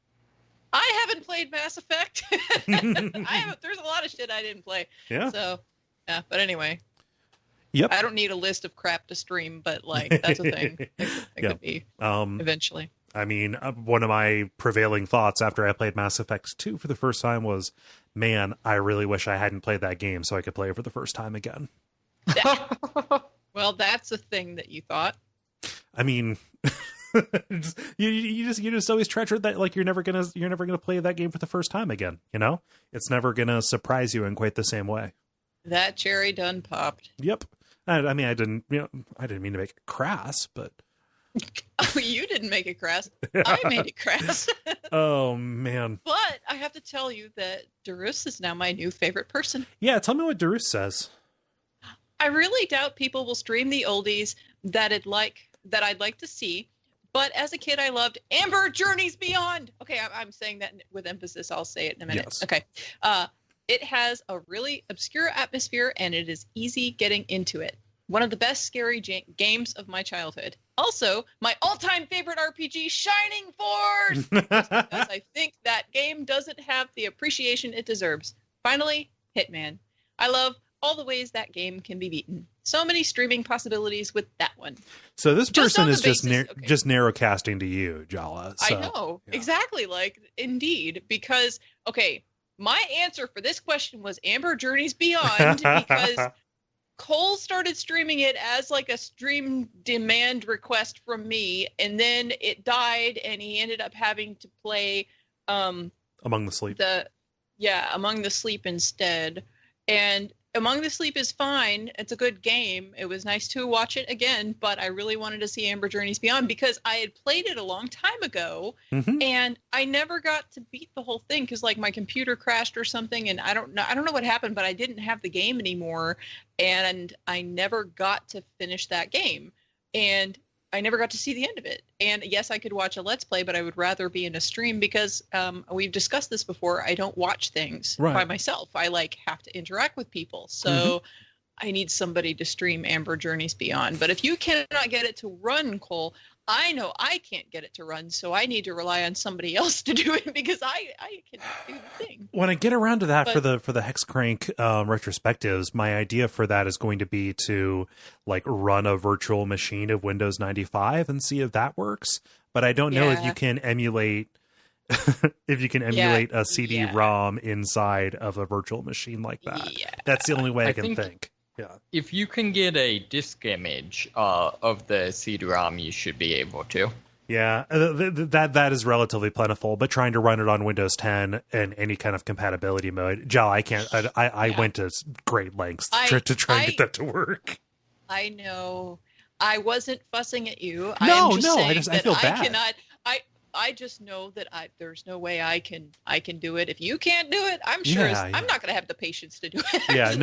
S3: I haven't played Mass Effect. There's a lot of shit I didn't play.
S1: Yeah.
S3: So, yeah, but anyway.
S1: Yep.
S3: I don't need a list of crap to stream, but like that's a thing. It could be eventually.
S1: I mean, one of my prevailing thoughts after I played Mass Effect 2 for the first time was, man, I really wish I hadn't played that game so I could play it for the first time again.
S3: Well, that's a thing that you thought.
S1: I mean, you just always treasure that, like, you're never gonna play that game for the first time again. You know, it's never gonna surprise you in quite the same way.
S3: That cherry done popped.
S1: Yep. I mean, I didn't mean to make it crass, but
S3: Oh, you didn't make it crass. I made it crass.
S1: Oh man.
S3: But I have to tell you that Darus is now my new favorite person.
S1: Yeah, tell me what Darus says.
S3: I really doubt people will stream the oldies that I'd like to see. But as a kid, I loved Amber Journeys Beyond. Okay, I'm saying that with emphasis. I'll say it in a minute.
S1: Yes.
S3: Okay. It has a really obscure atmosphere, and it is easy getting into it. One of the best scary games of my childhood. Also, my all-time favorite RPG, Shining Force! Because I think that game doesn't have the appreciation it deserves. Finally, Hitman. I love all the ways that game can be beaten. So many streaming possibilities with that one.
S1: So this person is just
S3: narrowcasting
S1: to you, Jala. So,
S3: I know.
S1: yeah.
S3: Exactly. Like, indeed. Because, okay, my answer for this question was Amber Journeys Beyond because Kole started streaming it as like a stream demand request from me, and then it died, and he ended up having to play
S1: Among the Sleep.
S3: Among the Sleep instead. And Among the Sleep is fine. It's a good game. It was nice to watch it again, but I really wanted to see Amber Journeys Beyond because I had played it a long time ago, and I never got to beat the whole thing because like my computer crashed or something, and I don't know what happened, but I didn't have the game anymore, and I never got to finish that game, and I never got to see the end of it. And yes, I could watch a Let's Play, but I would rather be in a stream because we've discussed this before. I don't watch things by myself. I have to interact with people. So I need somebody to stream Amber Journeys Beyond. But if you cannot get it to run, Kole, I know I can't get it to run, so I need to rely on somebody else to do it because I cannot do the thing.
S1: When I get around to that for the Hexcrank retrospectives, my idea for that is going to be to like run a virtual machine of Windows 95 and see if that works. But I don't know if you can emulate a CD-ROM inside of a virtual machine like that. Yeah. That's the only way I can think. Yeah.
S2: If you can get a disk image of the CD-ROM, you should be able to.
S1: Yeah, that is relatively plentiful, but trying to run it on Windows 10 and any kind of compatibility mode, Jala, I can't. I went to great lengths to try and get that to work.
S3: I know. I wasn't fussing at you.
S1: No,
S3: I
S1: feel bad.
S3: I cannot. I just know that there's no way I can do it. If you can't do it, I'm sure I'm not going to have the patience to do it.
S1: Yeah,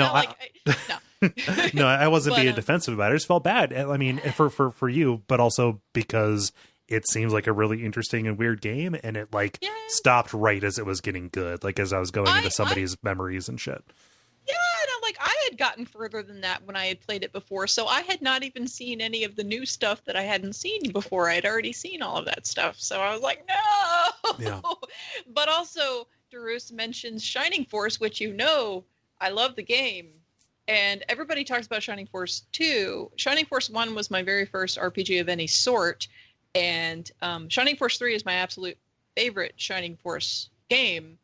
S1: no, I wasn't being defensive about it. I just felt bad. I mean, for you, but also because it seems like a really interesting and weird game, and it stopped right as it was getting good, like as I was going into somebody's memories and shit.
S3: Yeah, I had gotten further than that when I had played it before, so I had not even seen any of the new stuff that I hadn't seen before. I had already seen all of that stuff, so I was like, no! Yeah. But also, Darus mentions Shining Force, which I love the game, and everybody talks about Shining Force 2. Shining Force 1 was my very first RPG of any sort, and Shining Force 3 is my absolute favorite Shining Force game,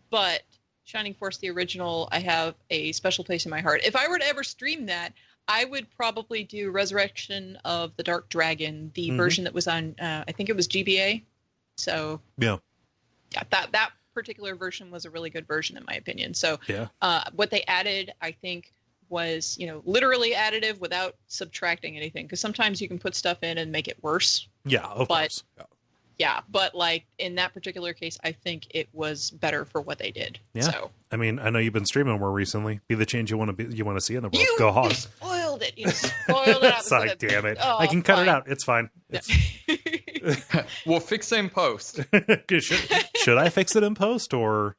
S3: but Shining Force, the original, I have a special place in my heart. If I were to ever stream that, I would probably do Resurrection of the Dark Dragon, the version that was on, I think it was GBA. So yeah, that particular version was a really good version in my opinion. So what they added, I think, was literally additive without subtracting anything. Because sometimes you can put stuff in and make it worse.
S1: Yeah, of course.
S3: Yeah, but in that particular case, I think it was better for what they did.
S1: Yeah.
S3: So,
S1: I mean, I know you've been streaming more recently. Be the change you want to see in the world. Go hard.
S3: You spoiled it. You spoiled it.
S1: Sorry, damn it. I can cut it out. It's fine.
S2: We'll fix it in post.
S1: Should I fix it in post or?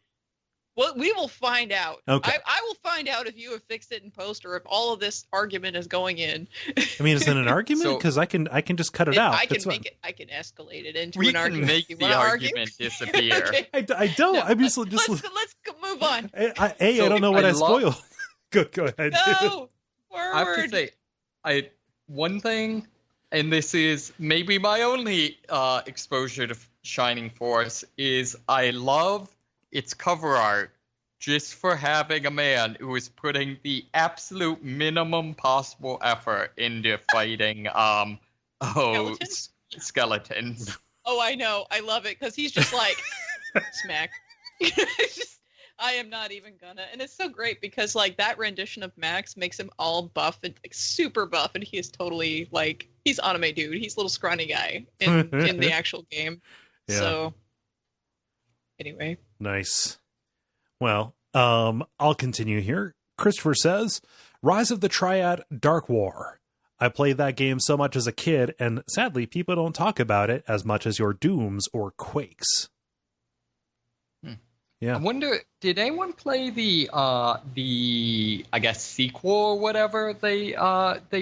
S3: Well, we will find out.
S1: Okay.
S3: I will find out if you have fixed it in post or if all of this argument is going in.
S1: I mean, is it an argument? Because I can just cut it out.
S3: I can I can escalate it into an argument.
S2: We can make the argument disappear.
S3: Okay.
S1: I don't.
S3: No,
S1: I'm just
S3: let's move on.
S1: I don't know what I spoiled. Go ahead.
S3: No, forward.
S2: I have to say, one thing and this is maybe my only exposure to Shining Force, is I love its cover art just for having a man who is putting the absolute minimum possible effort into fighting skeletons.
S3: Oh, I know. I love it because he's just like, smack. It's just, I am not even gonna. And it's so great because like that rendition of Max makes him all buff and like super buff, and he is totally like, he's anime dude. He's a little scrawny guy in the actual game. Yeah. So anyway.
S1: Nice. Well, I'll continue here. Christopher says, Rise of the Triad Dark War. I played that game so much as a kid, and sadly, people don't talk about it as much as your Dooms or Quakes. Yeah.
S2: I wonder, did anyone play the I guess sequel or whatever they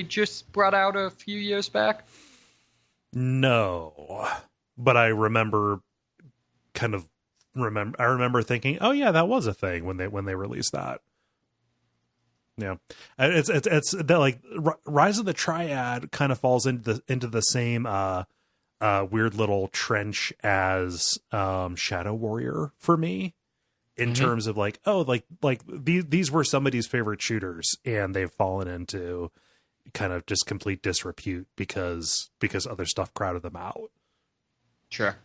S2: just brought out a few years back?
S1: No, but I remember I remember thinking, oh yeah, that was a thing when they released that. Yeah, it's that like Rise of the Triad kind of falls into the same weird little trench as Shadow Warrior for me, in terms of like, oh, like these were somebody's favorite shooters and they've fallen into kind of just complete disrepute because other stuff crowded them out.
S2: Sure.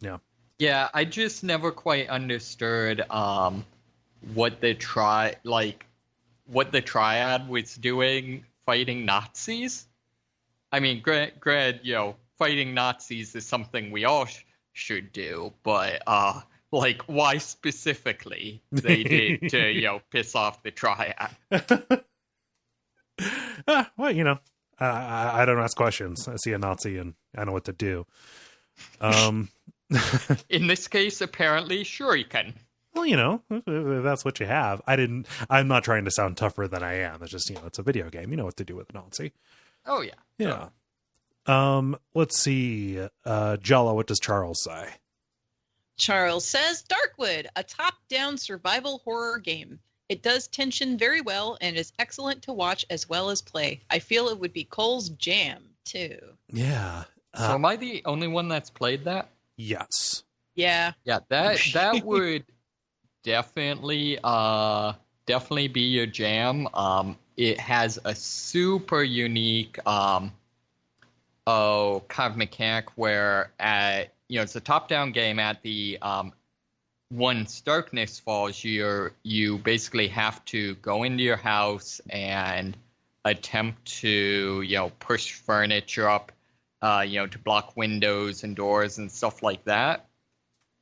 S1: Yeah.
S2: Yeah, I just never quite understood what the Triad was doing fighting Nazis. I mean, granted, fighting Nazis is something we all should do, but like, why specifically they did to piss off the Triad?
S1: Well, I don't ask questions. I see a Nazi and I know what to do.
S2: In this case, apparently, sure you can.
S1: Well, if that's what you have. I'm not trying to sound tougher than I am. It's just, it's a video game. You know what to do with a Nazi.
S2: Oh, yeah.
S1: Yeah. Let's see. Jala, what does Charles say?
S3: Charles says, Darkwood, a top-down survival horror game. It does tension very well and is excellent to watch as well as play. I feel it would be Cole's jam, too.
S1: Yeah.
S2: So am I the only one that's played that?
S1: Yes.
S3: Yeah.
S2: Yeah, that would definitely be your jam. It has a super unique kind of mechanic where it's a top-down game. At the once darkness falls, you basically have to go into your house and attempt to push furniture up, to block windows and doors and stuff like that.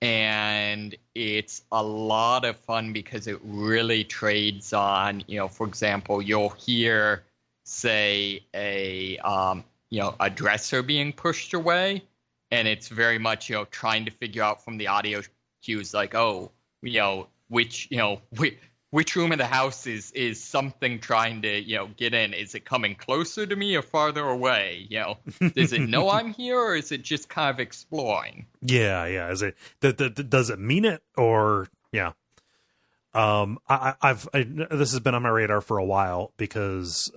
S2: And it's a lot of fun because it really trades on, for example, you'll hear, say, a dresser being pushed away, and it's very much, trying to figure out from the audio cues, like, oh, which room of the house is something trying to, get in? Is it coming closer to me or farther away? Does it know I'm here, or is it just kind of exploring?
S1: Yeah. Is it does it mean it, or yeah? This has been on my radar for a while because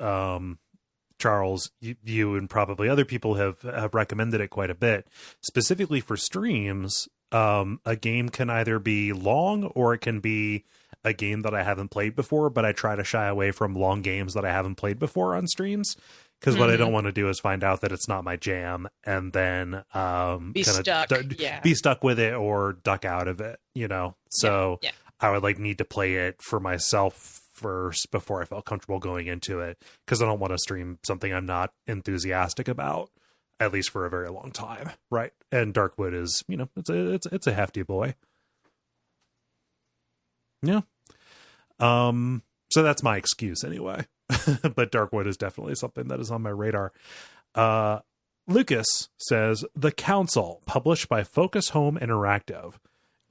S1: Charles, you and probably other people have recommended it quite a bit, specifically for streams. A game can either be long or it can be a game that I haven't played before, but I try to shy away from long games that I haven't played before on streams, because what I don't want to do is find out that it's not my jam and then
S3: be
S1: stuck with it or duck out of it, So
S3: yeah.
S1: I would need to play it for myself first before I felt comfortable going into it, because I don't want to stream something I'm not enthusiastic about, at least for a very long time, right? And Darkwood is, it's a hefty boy. Yeah. So that's my excuse anyway. But Darkwood is definitely something that is on my radar. Lucas says, The Council, published by Focus Home Interactive.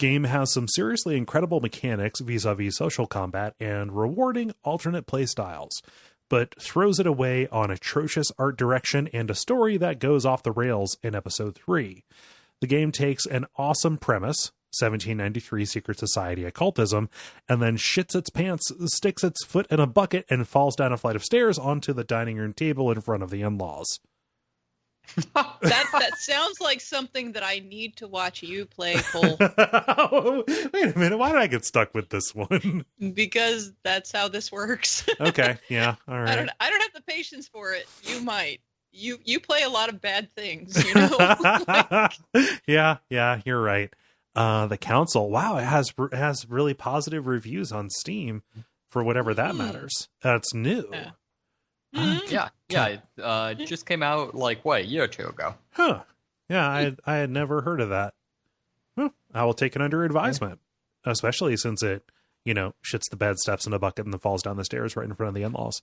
S1: Game has some seriously incredible mechanics vis-a-vis social combat and rewarding alternate play styles, but throws it away on atrocious art direction and a story that goes off the rails in episode 3. The game takes an awesome premise, 1793 secret society occultism, and then shits its pants, sticks its foot in a bucket, and falls down a flight of stairs onto the dining room table in front of the in-laws.
S3: That sounds like something that I need to watch you play, Cole.
S1: Wait a minute, why did I get stuck with this one?
S3: Because that's how this works.
S1: Okay, yeah, all right.
S3: I don't have the patience for it. You might. You play a lot of bad things, you know?
S1: Yeah, you're right. The Council, wow, it has really positive reviews on Steam for whatever that matters. That's new.
S3: Yeah.
S2: It just came out like a year or two ago.
S1: Huh. Yeah, I had never heard of that. Well, I will take it under advisement, especially since it, shits the bed, steps in a bucket, and then falls down the stairs right in front of the in-laws.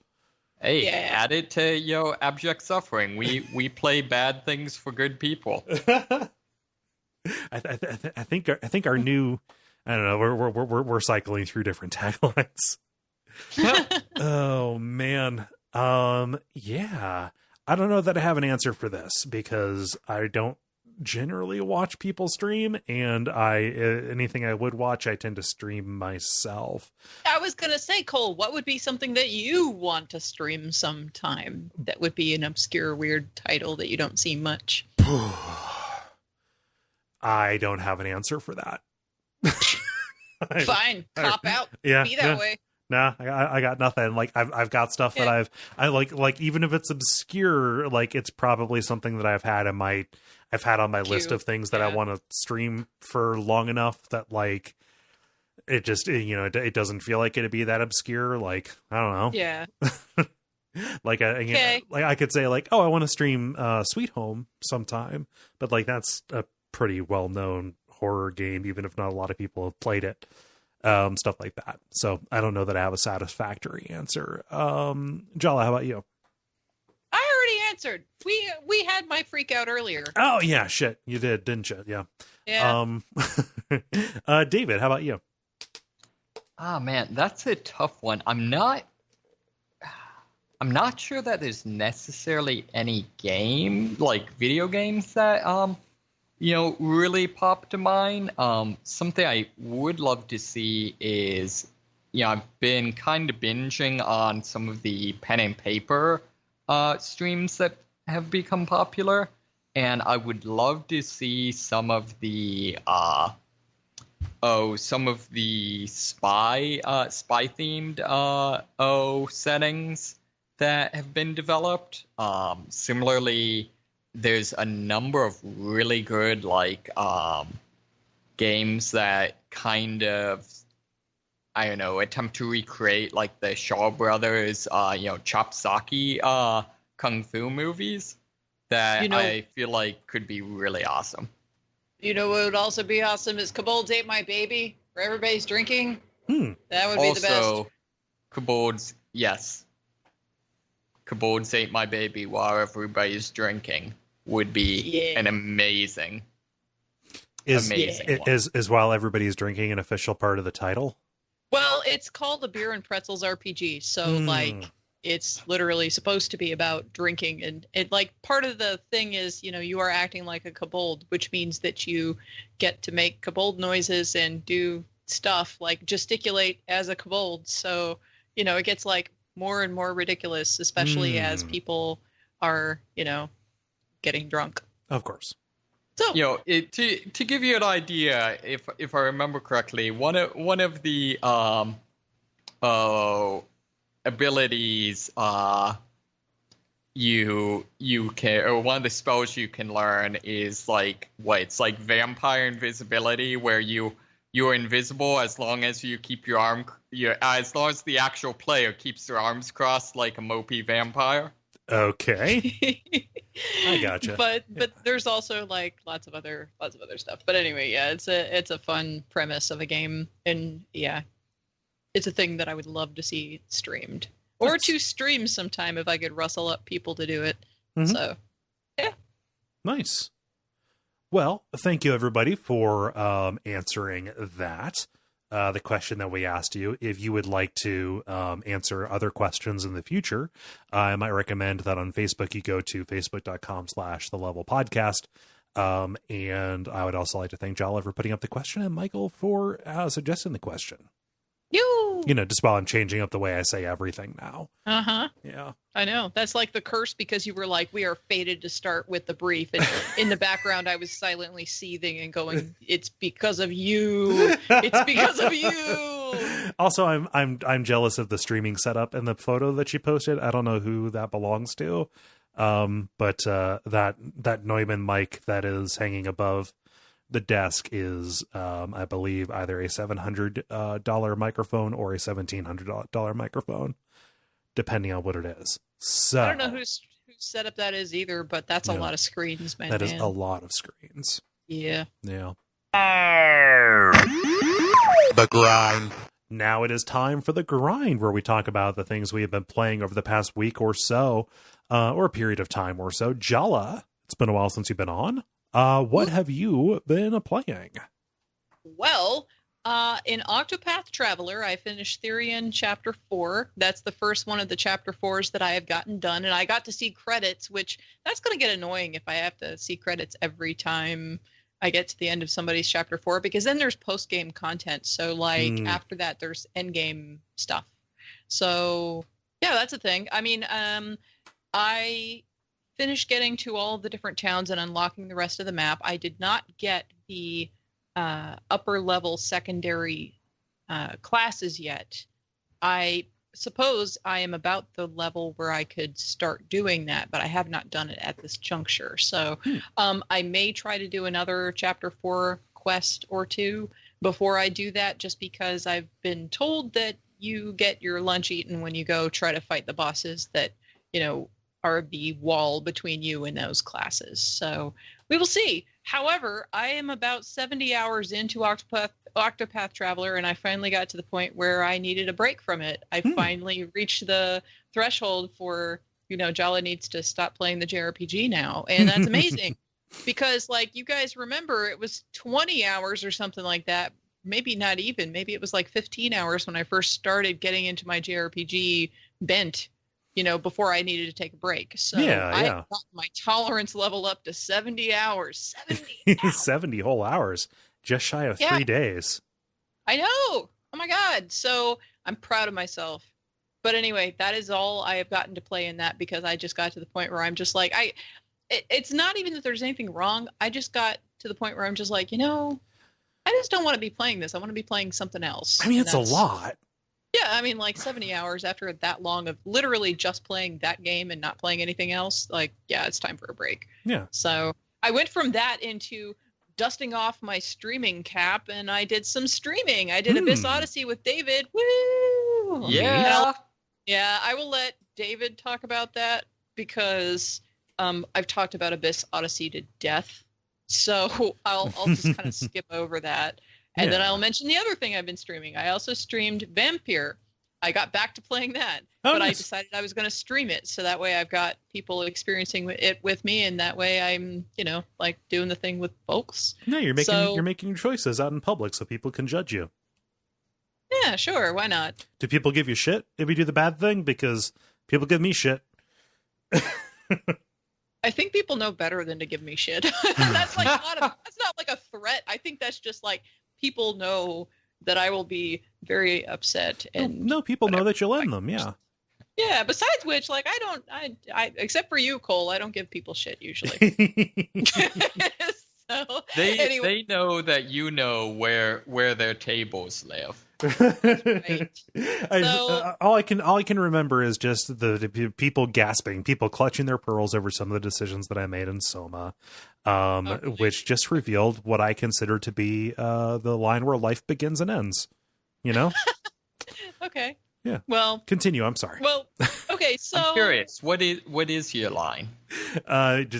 S2: Hey, add it to abject suffering. We play bad things for good people.
S1: I think our new, I don't know, we're cycling through different taglines. Oh man. Yeah, I don't know that I have an answer for this because I don't generally watch people stream, and anything I would watch, I tend to stream myself.
S3: I was going to say, Cole, what would be something that you want to stream sometime that would be an obscure, weird title that you don't see much?
S1: I don't have an answer for that.
S3: Fine, cop out.
S1: Yeah,
S3: be that way.
S1: Nah, I got nothing. Like I've got stuff that I like even if it's obscure, like it's probably something that I've had on my list of things that I want to stream for long enough that like it just it doesn't feel like it'd be that obscure. Like I don't know.
S3: Yeah.
S1: Like I could say like, oh, I want to stream Sweet Home sometime, but like that's a pretty well known horror game, even if not a lot of people have played it. Stuff like that. So I don't know that I have a satisfactory answer. Jala, how about you?
S3: I already answered. We had my freak out earlier.
S1: Oh yeah, shit. You did, didn't you? Yeah.
S3: Yeah.
S1: David, how about you?
S2: Ah, man, that's a tough one. I'm not sure that there's necessarily any video games that really pop to mind. Something I would love to see is, I've been kind of binging on some of the pen and paper streams that have become popular, and I would love to see some of the spy themed settings that have been developed. Similarly, there's a number of really good games that kind of, I don't know, attempt to recreate like the Shaw Brothers Chopsaki kung fu movies that I feel like could be really awesome.
S3: You know what would also be awesome is Kobolds Ate My Baby, where everybody's drinking. That would be the best.
S2: Also, Kobolds Ate My Baby while everybody's drinking would be an amazing
S1: is while everybody's drinking an official part of the title?
S3: Well, it's called the Beer and Pretzels RPG, so it's literally supposed to be about drinking, and it part of the thing is you are acting like a kobold, which means that you get to make kobold noises and do stuff like gesticulate as a kobold. So it gets more and more ridiculous, especially as people are getting drunk.
S1: Of course.
S2: So to give you an idea, if I remember correctly, one of the abilities you can, or one of the spells you can learn is it's like vampire invisibility, where you're invisible as long as you keep as long as the actual player keeps their arms crossed like a mopey vampire.
S1: Okay. I gotcha.
S3: But there's also lots of other stuff. But anyway, yeah, it's a fun premise of a game, and yeah, it's a thing that I would love to see streamed or to stream sometime if I could rustle up people to do it. Mm-hmm. So, yeah.
S1: Nice. Well, thank you everybody for answering that. The question that we asked you. If you would like to answer other questions in the future, I might recommend that on Facebook you go to facebook.com/thelevelpodcast. And I would also like to thank Jala for putting up the question and Michael for suggesting the question.
S3: You.
S1: Just while I'm changing up the way I say everything now.
S3: Uh-huh.
S1: Yeah.
S3: I know. That's like the curse because you were like, we are fated to start with the brief. And in the background, I was silently seething and going, it's because of you. It's because of you.
S1: Also, I'm jealous of the streaming setup and the photo that she posted. I don't know who that belongs to. But that Neumann mic that is hanging above the desk is, I believe, either a $700 microphone or a $1,700 microphone, depending on what it is. So
S3: I don't know whose setup that is either, but that's a lot of screens, man.
S1: That is a lot of screens.
S3: Yeah.
S1: Yeah. The grind. Now it is time for the grind, where we talk about the things we have been playing over the past week or so, or a period of time or so. Jala, it's been a while since you've been on. What have you been playing?
S3: Well, in Octopath Traveler, I finished Therion Chapter 4. That's the first one of the Chapter 4s that I have gotten done, and I got to see credits, which that's going to get annoying if I have to see credits every time I get to the end of somebody's Chapter 4, because then there's post-game content. So, like, after that, there's end-game stuff. So, yeah, that's a thing. I mean, I finished getting to all the different towns and unlocking the rest of the map. I did not get the upper level secondary classes yet. I suppose I am about the level where I could start doing that, but I have not done it at this juncture. So I may try to do another Chapter 4 quest or two before I do that, just because I've been told that you get your lunch eaten when you go try to fight the bosses that, are the wall between you and those classes. So we will see. However, I am about 70 hours into Octopath Traveler, and I finally got to the point where I needed a break from it. I finally reached the threshold for, Jala needs to stop playing the JRPG now. And that's amazing because, like, you guys remember it was 20 hours or something like that. Maybe not even. Maybe it was like 15 hours when I first started getting into my JRPG bent, before I needed to take a break. So I got my tolerance level up to 70 hours. 70 hours.
S1: 70 whole hours. Just shy of 3 days.
S3: I know. Oh my God. So I'm proud of myself. But anyway, that is all I have gotten to play in that, because I just got to the point where I'm just like, it's not even that there's anything wrong. I just got to the point where I'm just like, I just don't want to be playing this. I want to be playing something else.
S1: I mean, it's a lot.
S3: Yeah, I mean, like 70 hours after that long of literally just playing that game and not playing anything else. Like, yeah, it's time for a break.
S1: Yeah.
S3: So I went from that into dusting off my streaming cap, and I did some streaming. I did Abyss Odyssey with David. Woo!
S2: Yeah.
S3: Yeah, I will let David talk about that, because I've talked about Abyss Odyssey to death. So I'll just kind of skip over that. And then I'll mention the other thing I've been streaming. I also streamed Vampyr. I got back to playing that, but nice. I decided I was going to stream it, so that way I've got people experiencing it with me, and that way I'm, like doing the thing with folks.
S1: No, you're making your choices out in public so people can judge you.
S3: Yeah, sure, why not?
S1: Do people give you shit if you do the bad thing? Because people give me shit.
S3: I think people know better than to give me shit. That's not like a threat. I think that's just like, people know that I will be very upset, and
S1: no, people know that you'll end them. Yeah.
S3: Yeah. Besides which, like, I except for you, Kole, I don't give people shit usually. So
S2: they know that you know where their tables live.
S3: Right.
S1: All I can remember is just the people gasping, people clutching their pearls over some of the decisions that I made in Soma, which just revealed what I consider to be the line where life begins and ends.
S3: Okay.
S1: Yeah.
S3: Well,
S1: continue. I'm sorry.
S3: Well, okay. So
S2: I'm curious. What is your line?
S1: It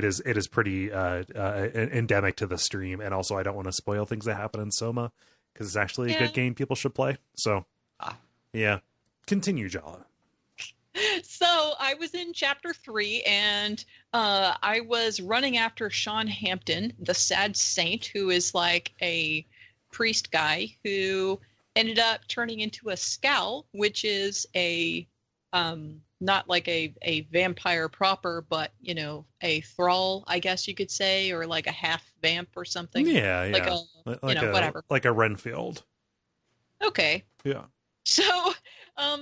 S1: is pretty endemic to the stream, and also I don't want to spoil things that happen in Soma, because it's actually a good game people should play. So, yeah. Continue, Jala.
S3: So I was in Chapter 3, and I was running after Sean Hampton, the sad saint, who is like a priest guy who ended up turning into a scowl, which is a not like a vampire proper, but a thrall, I guess you could say, or like a half vamp or something.
S1: Yeah,
S3: like whatever,
S1: like a Renfield.
S3: okay.
S1: Yeah.
S3: So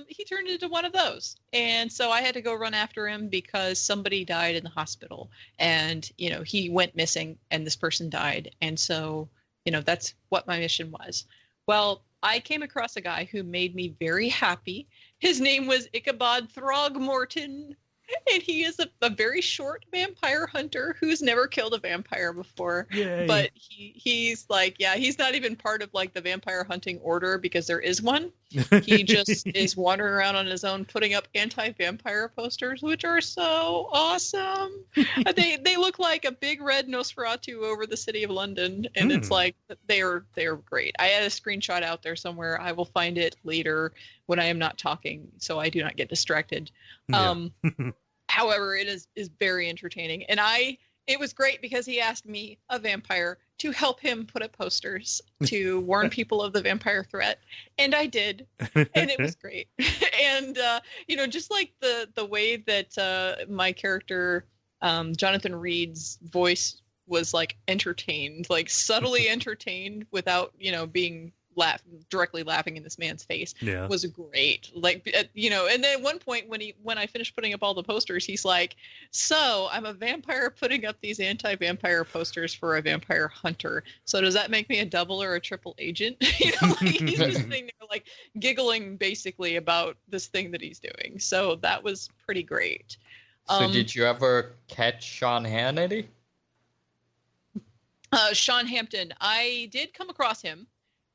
S3: he turned into one of those. And so I had to go run after him because somebody died in the hospital. And, he went missing and this person died. And so, that's what my mission was. Well, I came across a guy who made me very happy. His name was Ichabod Throgmorton. And he is a very short vampire hunter who's never killed a vampire before.
S1: Yay.
S3: But he's like, he's not even part of like the vampire hunting order because there is one. He just is wandering around on his own putting up anti-vampire posters, which are so awesome. They look like a big red Nosferatu over the city of London. And it's like, they're great. I had a screenshot out there somewhere. I will find it later when I am not talking so I do not get distracted.
S1: Yeah.
S3: However, it is very entertaining. And it was great because he asked me, a vampire, to help him put up posters to warn people of the vampire threat. And I did. And it was great. And, just like the way that my character, Jonathan Reed's voice was like entertained, like subtly entertained without, being directly laughing in this man's face was great. Like, and then at one point when I finished putting up all the posters, he's like, so I'm a vampire putting up these anti-vampire posters for a vampire hunter. So does that make me a double or a triple agent? He's just sitting there like giggling basically about this thing that he's doing. So that was pretty great.
S2: So did you ever catch Sean Hannity?
S3: Sean Hampton. I did come across him.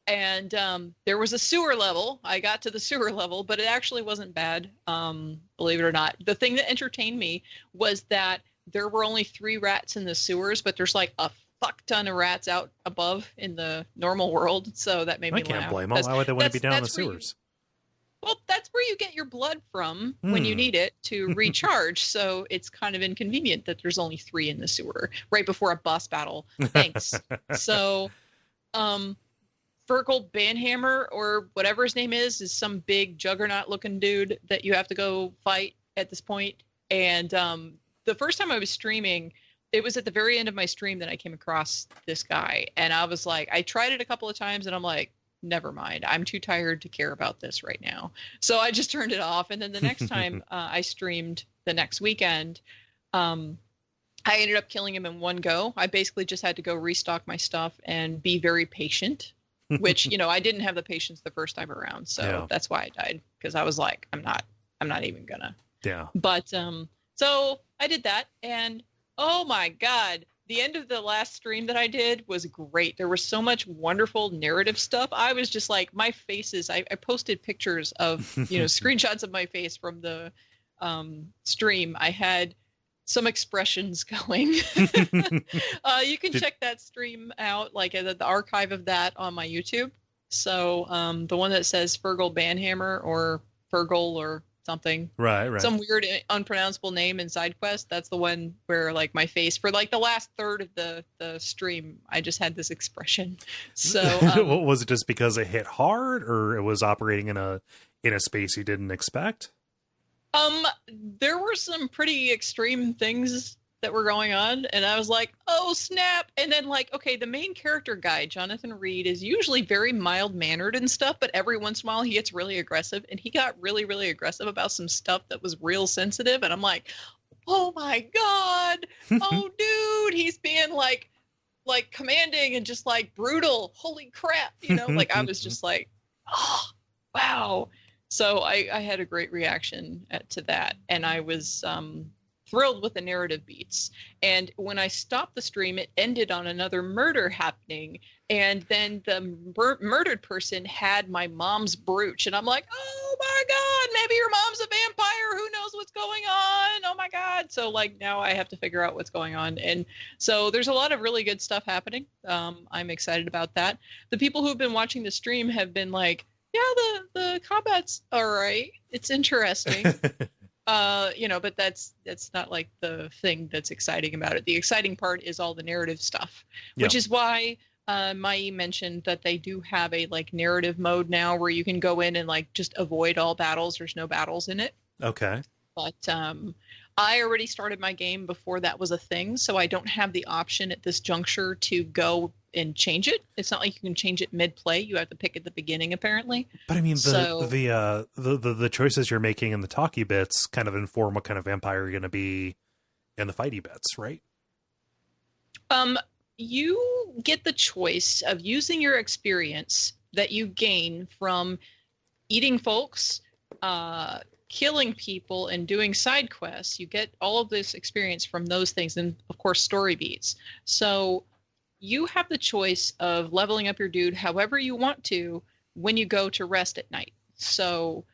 S3: And there was a sewer level. I got to the sewer level, but it actually wasn't bad, believe it or not. The thing that entertained me was that there were only 3 rats in the sewers, but there's like a fuck ton of rats out above in the normal world. So that made me laugh.
S1: I can't blame them. Why would they want to be down in the sewers?
S3: Well, that's where you get your blood from when you need it to recharge. So it's kind of inconvenient that there's only 3 in the sewer right before a boss battle. Thanks. So, Fergal Banhammer or whatever his name is some big juggernaut looking dude that you have to go fight at this point. And the first time I was streaming, it was at the very end of my stream that I came across this guy. And I was like, I tried it a couple of times and I'm like, never mind. I'm too tired to care about this right now. So I just turned it off. And then the next time I streamed the next weekend, I ended up killing him in one go. I basically just had to go restock my stuff and be very patient. Which, I didn't have the patience the first time around. So that's why I died. Because I was like, I'm not even gonna.
S1: Yeah.
S3: But, so I did that. And, oh my God, the end of the last stream that I did was great. There was so much wonderful narrative stuff. I was just like, my faces, I posted pictures of, screenshots of my face from the stream. I had some expressions going. You can check that stream out, like the archive of that on my YouTube. So the one that says Fergal Banhammer or Fergal or something.
S1: Right.
S3: Some weird unpronounceable name in side quest. That's the one where like my face for like the last third of the stream, I just had this expression. So
S1: was it just because it hit hard or it was operating in a space you didn't expect?
S3: There were some pretty extreme things that were going on, and I was like, oh, snap. And then, like, okay, the main character guy, Jonathan Reed, is usually very mild-mannered and stuff, but every once in a while he gets really aggressive, and he got really, really aggressive about some stuff that was real sensitive, and I'm like, oh, my God. Oh, dude, he's being, like commanding and just, like, brutal. Holy crap. Like, I was just like, oh, wow. So I had a great reaction to that, and I was thrilled with the narrative beats. And when I stopped the stream, it ended on another murder happening, and then the murdered person had my mom's brooch, and I'm like, oh my God, maybe your mom's a vampire. Who knows what's going on? Oh my God. So like now I have to figure out what's going on. And so there's a lot of really good stuff happening. I'm excited about that. The people who've been watching the stream have been like, yeah, the combat's all right. It's interesting. But that's not like the thing that's exciting about it. The exciting part is all the narrative stuff, which is why Mai mentioned that they do have a like narrative mode now where you can go in and like just avoid all battles. There's no battles in it.
S1: Okay.
S3: But I already started my game before that was a thing, so I don't have the option at this juncture to go and change it. It's not like you can change it mid-play. You have to pick at the beginning, apparently.
S1: But I mean, the choices you're making in the talkie bits kind of inform what kind of vampire you're going to be in the fighty bits, right?
S3: You get the choice of using your experience that you gain from eating folks, killing people, and doing side quests. You get all of this experience from those things, and of course story beats. So you have the choice of leveling up your dude however you want to when you go to rest at night. So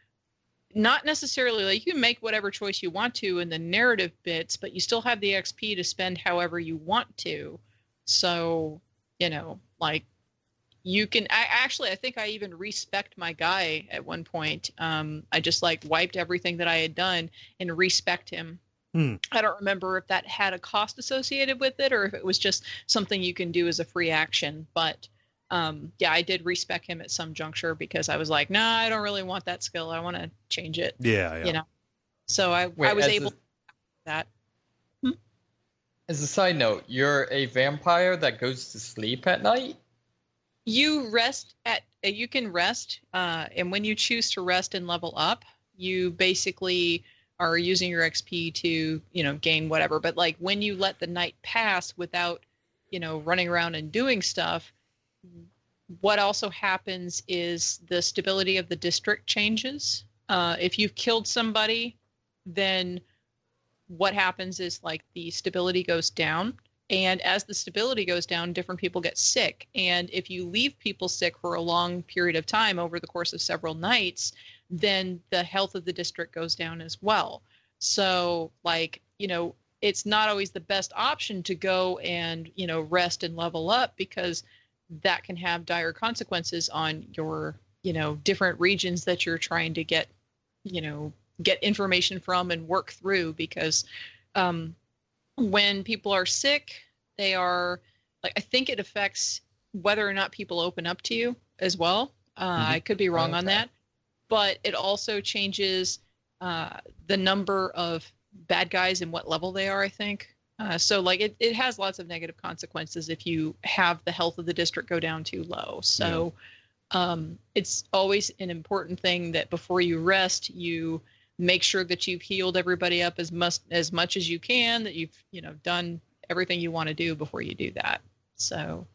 S3: not necessarily like you can make whatever choice you want to in the narrative bits, but you still have the XP to spend however you want to. So, like you can, I think I even respect my guy at one point. I just like wiped everything that I had done and respect him. I don't remember if that had a cost associated with it or if it was just something you can do as a free action. But yeah, I did respec him at some juncture because I was like, nah, I don't really want that skill. I want to change it.
S1: Yeah.
S3: So I was able to do that.
S2: As a side note, you're a vampire that goes to sleep at night?
S3: You can rest, and when you choose to rest and level up, you basically are using your XP to, gain whatever. But like when you let the night pass without, running around and doing stuff, what also happens is the stability of the district changes. If you've killed somebody, then what happens is like the stability goes down. And as the stability goes down, different people get sick. And if you leave people sick for a long period of time over the course of several nights, then the health of the district goes down as well. So like, it's not always the best option to go and, rest and level up because that can have dire consequences on your, different regions that you're trying to get information from and work through because when people are sick, they are like, I think it affects whether or not people open up to you as well. I could be wrong on that, but it also changes the number of bad guys and what level they are, I think. So like it has lots of negative consequences if you have the health of the district go down too low. So it's always an important thing that before you rest, you make sure that you've healed everybody up as much as you can, that you've, done everything you want to do before you do that. So,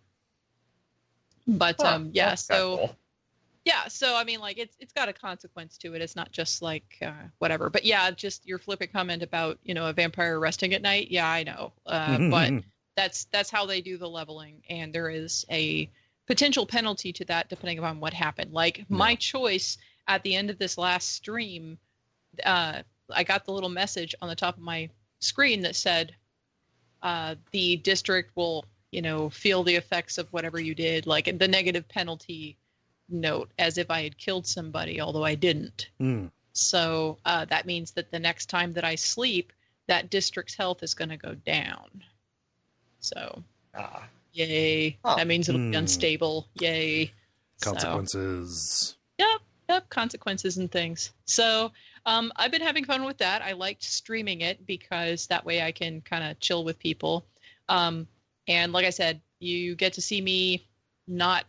S3: but, yeah, so, cool. Yeah, so I mean, like it's got a consequence to it. It's not just like whatever. But yeah, just your flippant comment about, a vampire resting at night. Yeah, I know. But that's how they do the leveling. And there is a potential penalty to that depending upon what happened. Like my choice at the end of this last stream, I got the little message on the top of my screen that said the district will, feel the effects of whatever you did, like the negative penalty note, as if I had killed somebody, although I didn't. So that means that the next time that I sleep, that district's health is going to go down. So, yay. That means it'll be unstable. Yay.
S1: Consequences.
S3: So, yep, consequences and things. So I've been having fun with that. I liked streaming it because that way I can kind of chill with people. And like I said, you get to see me not,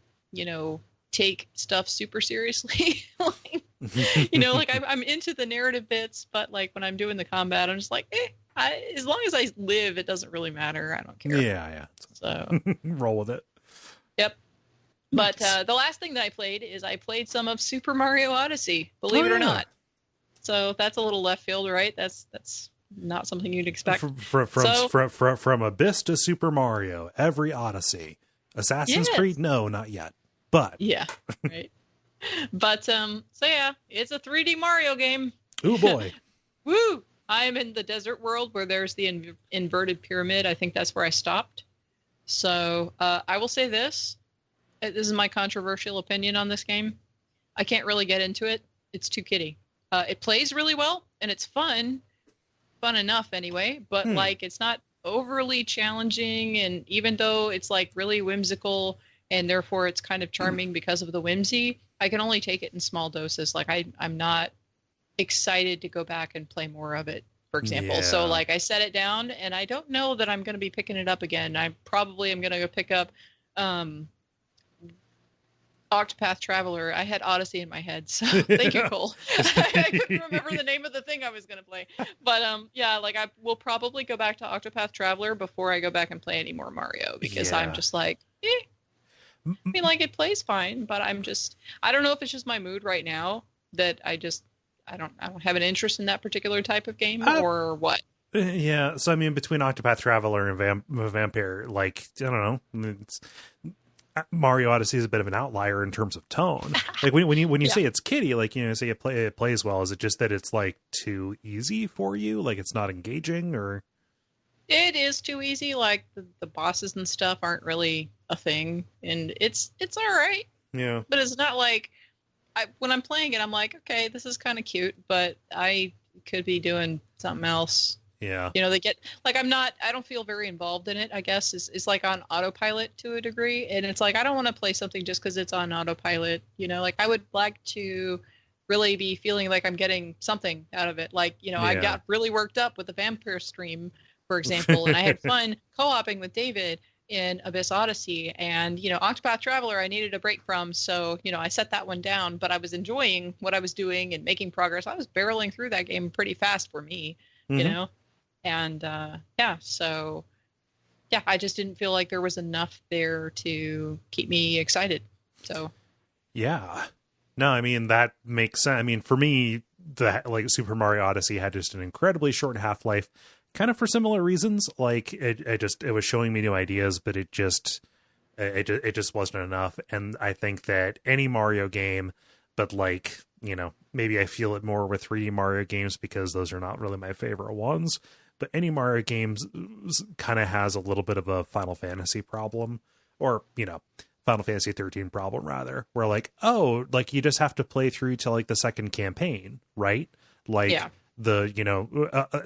S3: take stuff super seriously. I'm into the narrative bits, but like when I'm doing the combat, I'm just like, as long as I live, it doesn't really matter. I don't care.
S1: Yeah.
S3: So
S1: roll with it.
S3: Yep. But the last thing that I played is I played some of Super Mario Odyssey, believe it or not. So that's a little left field, right? That's not something you'd expect.
S1: From Abyss to Super Mario, every Odyssey. Assassin's Creed, no, not yet. But
S3: yeah, right. But so yeah, it's a 3D Mario game.
S1: Ooh boy.
S3: Woo! I'm in the desert world where there's the inverted pyramid. I think that's where I stopped. So I will say this. This is my controversial opinion on this game. I can't really get into it. It's too kiddie. It plays really well and it's fun enough anyway. But like, it's not overly challenging. And even though it's like really whimsical and therefore it's kind of charming because of the whimsy, I can only take it in small doses. Like I'm not excited to go back and play more of it, for example. Yeah. So like I set it down and I don't know that I'm going to be picking it up again. I probably am going to go pick up Octopath Traveler. I had Odyssey in my head, so thank you, Kole. I couldn't remember the name of the thing I was going to play. But yeah, like I will probably go back to Octopath Traveler before I go back and play any more Mario, because I'm just like, I mean, like, it plays fine, but I don't know if it's just my mood right now that I don't have an interest in that particular type of game or what.
S1: Yeah, so I mean, between Octopath Traveler and Vampyr, like, I don't know, Mario Odyssey is a bit of an outlier in terms of tone. Like when you say it's kiddie, like, you know, say it plays well, is it just that it's like too easy for you? Like it's not engaging, or?
S3: It is too easy. Like the bosses and stuff aren't really a thing, and it's all right.
S1: Yeah. But
S3: it's not like when I'm playing it, I'm like, okay, this is kind of cute, but I could be doing something else.
S1: Yeah.
S3: You know, they get like I don't feel very involved in it, I guess. It's like on autopilot to a degree. And it's like I don't want to play something just because it's on autopilot. You know, like I would like to really be feeling like I'm getting something out of it. Like, you know, I got really worked up with the Vampyr stream, for example, and I had fun co-oping with David in Abyss Odyssey. And, you know, Octopath Traveler I needed a break from, so, you know, I set that one down, but I was enjoying what I was doing and making progress. I was barreling through that game pretty fast for me, you know. And so I just didn't feel like there was enough there to keep me excited. So
S1: yeah, no, I mean, that makes sense. I mean, for me, like Super Mario Odyssey had just an incredibly short half-life, kind of for similar reasons. Like it was showing me new ideas, but it just wasn't enough. And I think that any Mario game, but like, you know, maybe I feel it more with 3D Mario games because those are not really my favorite ones. But any Mario games kind of has a little bit of a Final Fantasy problem, or, you know, Final Fantasy 13 problem rather, where like, oh, like you just have to play through to like the second campaign, right? Like the, you know,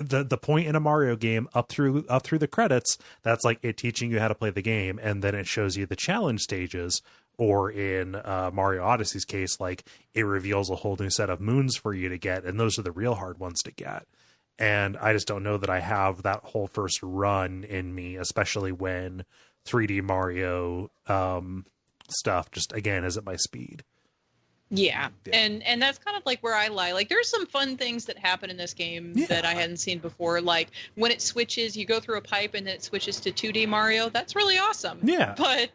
S1: the point in a Mario game up through the credits, that's like it teaching you how to play the game, and then it shows you the challenge stages. Or in Mario Odyssey's case, like it reveals a whole new set of moons for you to get, and those are the real hard ones to get. And I just don't know that I have that whole first run in me, especially when 3D Mario stuff just, again, isn't my speed.
S3: Yeah. And that's kind of like where I lie. Like there's some fun things that happen in this game that I hadn't seen before. Like when it switches, you go through a pipe and then it switches to 2D Mario. That's really awesome.
S1: Yeah.
S3: But,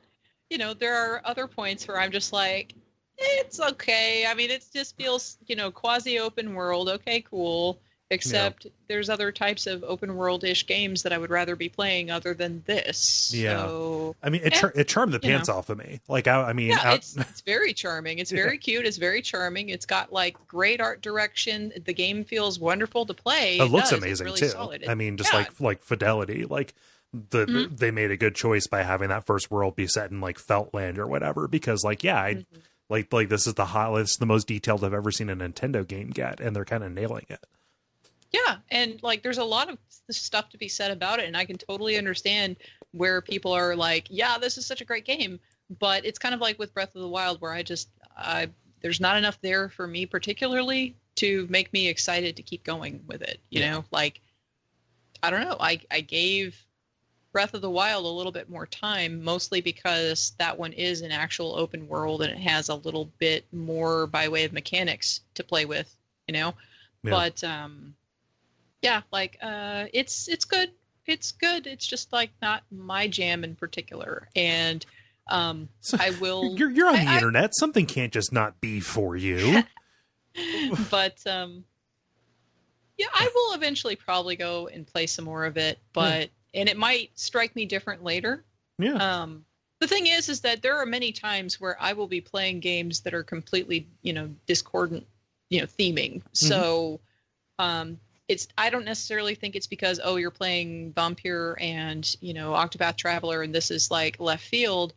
S3: you know, there are other points where I'm just like, it's okay. I mean, it just feels, you know, quasi open world. Okay, cool. Except there's other types of open world-ish games that I would rather be playing other than this. Yeah. So,
S1: I mean, it charmed the pants off of me. Like, I mean,
S3: it's very charming. It's very cute. It's very charming. It's got like great art direction. The game feels wonderful to play.
S1: It looks amazing
S3: really
S1: too.
S3: Solid.
S1: I mean, just like fidelity, like they made a good choice by having that first world be set in like Feltland or whatever, because like, like this is the most detailed I've ever seen a Nintendo game get, and they're kind of nailing it.
S3: Yeah, and like there's a lot of stuff to be said about it, and I can totally understand where people are like, yeah, this is such a great game, but it's kind of like with Breath of the Wild, where there's not enough there for me particularly to make me excited to keep going with it. You know, like, I don't know, I gave Breath of the Wild a little bit more time, mostly because that one is an actual open world and it has a little bit more by way of mechanics to play with, you know, but it's good. It's good. It's just like not my jam in particular. And I will.
S1: You're on the internet. Something can't just not be for you.
S3: But I will eventually probably go and play some more of it. But and it might strike me different later.
S1: Yeah.
S3: The thing is that there are many times where I will be playing games that are completely, you know, discordant, you know, theming. So. I don't necessarily think it's because, oh, you're playing Vampyr and, you know, Octopath Traveler and this is like left field.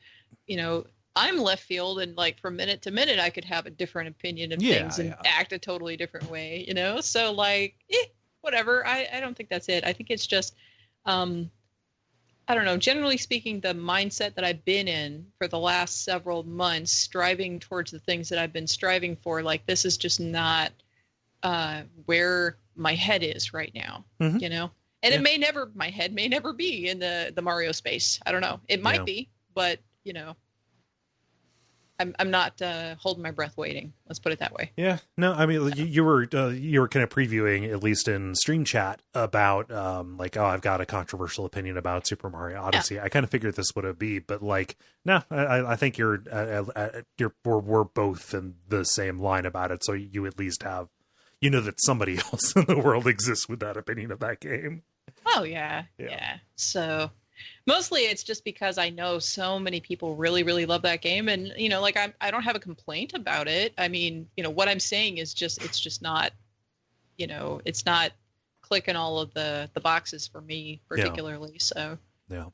S3: You know, I'm left field, and like from minute to minute I could have a different opinion of things and act a totally different way, you know? So like, whatever. I don't think that's it. I think it's just, I don't know, generally speaking, the mindset that I've been in for the last several months, striving towards the things that I've been striving for, like this is just not where my head is right now, you know, and my head may never be in the Mario space. I don't know. It might be, but I'm not holding my breath waiting. Let's put it that way.
S1: Yeah, no, I mean, you were kind of previewing, at least in stream chat, about I've got a controversial opinion about Super Mario Odyssey. Yeah. I kind of figured this would be, but no, I think we're both in the same line about it. So you at least have, that somebody else in the world exists with that opinion of that game.
S3: Oh yeah. So. Mostly it's just because I know so many people really, really love that game. And, I don't have a complaint about it. I mean, what I'm saying is it's just not, it's not clicking all of the boxes for me particularly. Yeah. So, yeah.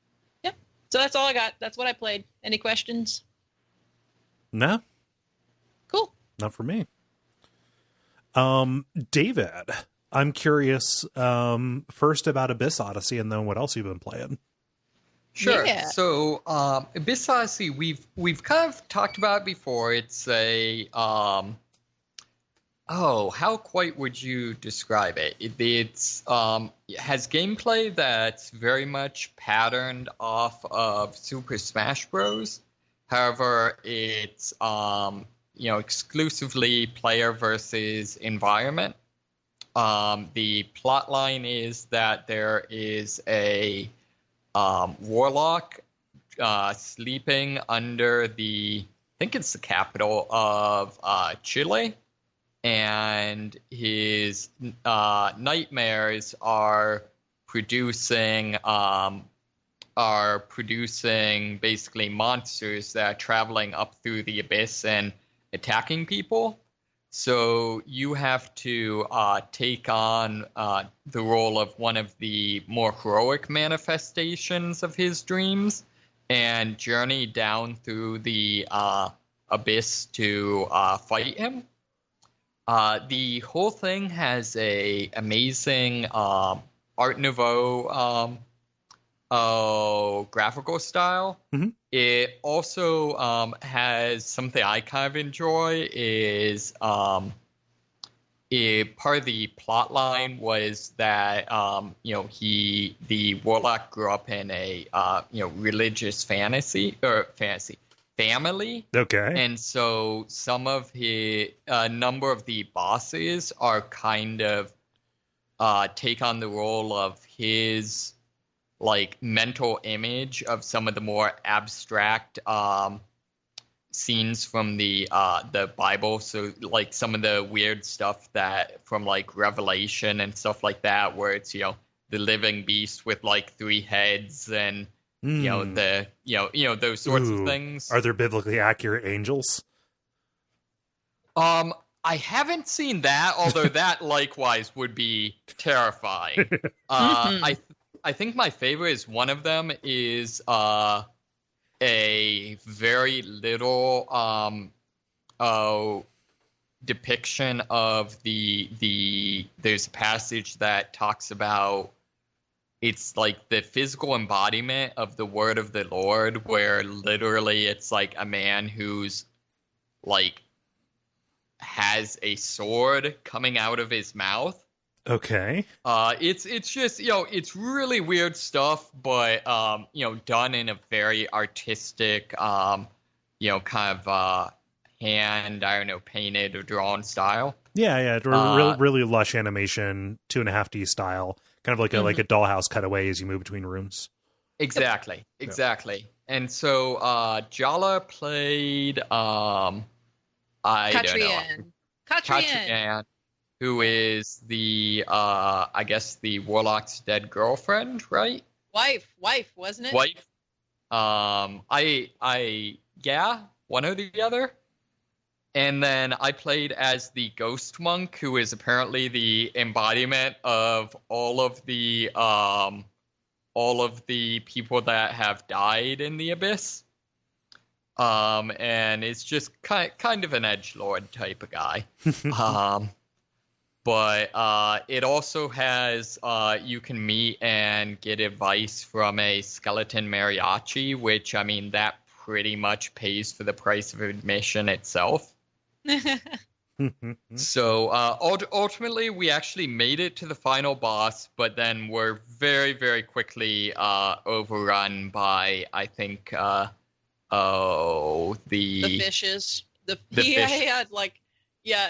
S3: So that's all I got. That's what I played. Any questions?
S1: No.
S3: Cool.
S1: Not for me. David, I'm curious, first about Abyss Odyssey and then what else you've been playing.
S2: Sure. Yeah. So, Abyss Odyssey, we've kind of talked about it before. It's a how quite would you describe it? It has gameplay that's very much patterned off of Super Smash Bros. However, it's exclusively player versus environment. The plot line is that there is a warlock sleeping under I think it's the capital of Chile, and his nightmares are producing basically monsters that are traveling up through the abyss and attacking people. So you have to take on the role of one of the more heroic manifestations of his dreams and journey down through the abyss to fight him. The whole thing has a amazing Art Nouveau graphical style. Mm-hmm. It also has something I kind of enjoy is part of the plot line was that the warlock grew up in a religious family.
S1: Okay.
S2: And so some of his number of the bosses are kind of take on the role of his mental image of some of the more abstract scenes from the Bible. So some of the weird stuff that from Revelation and stuff like that, where it's the living beast with 3 heads and those sorts of things.
S1: Are there biblically accurate angels?
S2: I haven't seen that, although that likewise would be terrifying. I think my favorite is one of them is a very little depiction of there's a passage that talks about it's the physical embodiment of the word of the Lord, where literally it's a man who's has a sword coming out of his mouth.
S1: Okay.
S2: It's just, it's really weird stuff, but, done in a very artistic, kind of, hand, painted or drawn style.
S1: Yeah. Really lush animation, 2.5D style, kind of like a dollhouse cutaway as you move between rooms.
S2: Exactly. Yeah. And so, Jala played, I don't know.
S3: Katrian.
S2: Who is the, I guess, the warlock's dead girlfriend, right?
S3: Wife, wasn't it?
S2: Wife. Yeah, one or the other. And then I played as the ghost monk, who is apparently the embodiment of all of the people that have died in the abyss. And it's just kind of an edgelord type of guy. But it also has, you can meet and get advice from a skeleton mariachi, which, that pretty much pays for the price of admission itself. So ultimately, we actually made it to the final boss, but then we're very, very quickly overrun by, I think, Oh,
S3: The fishes.
S2: the
S3: He
S2: fish.
S3: had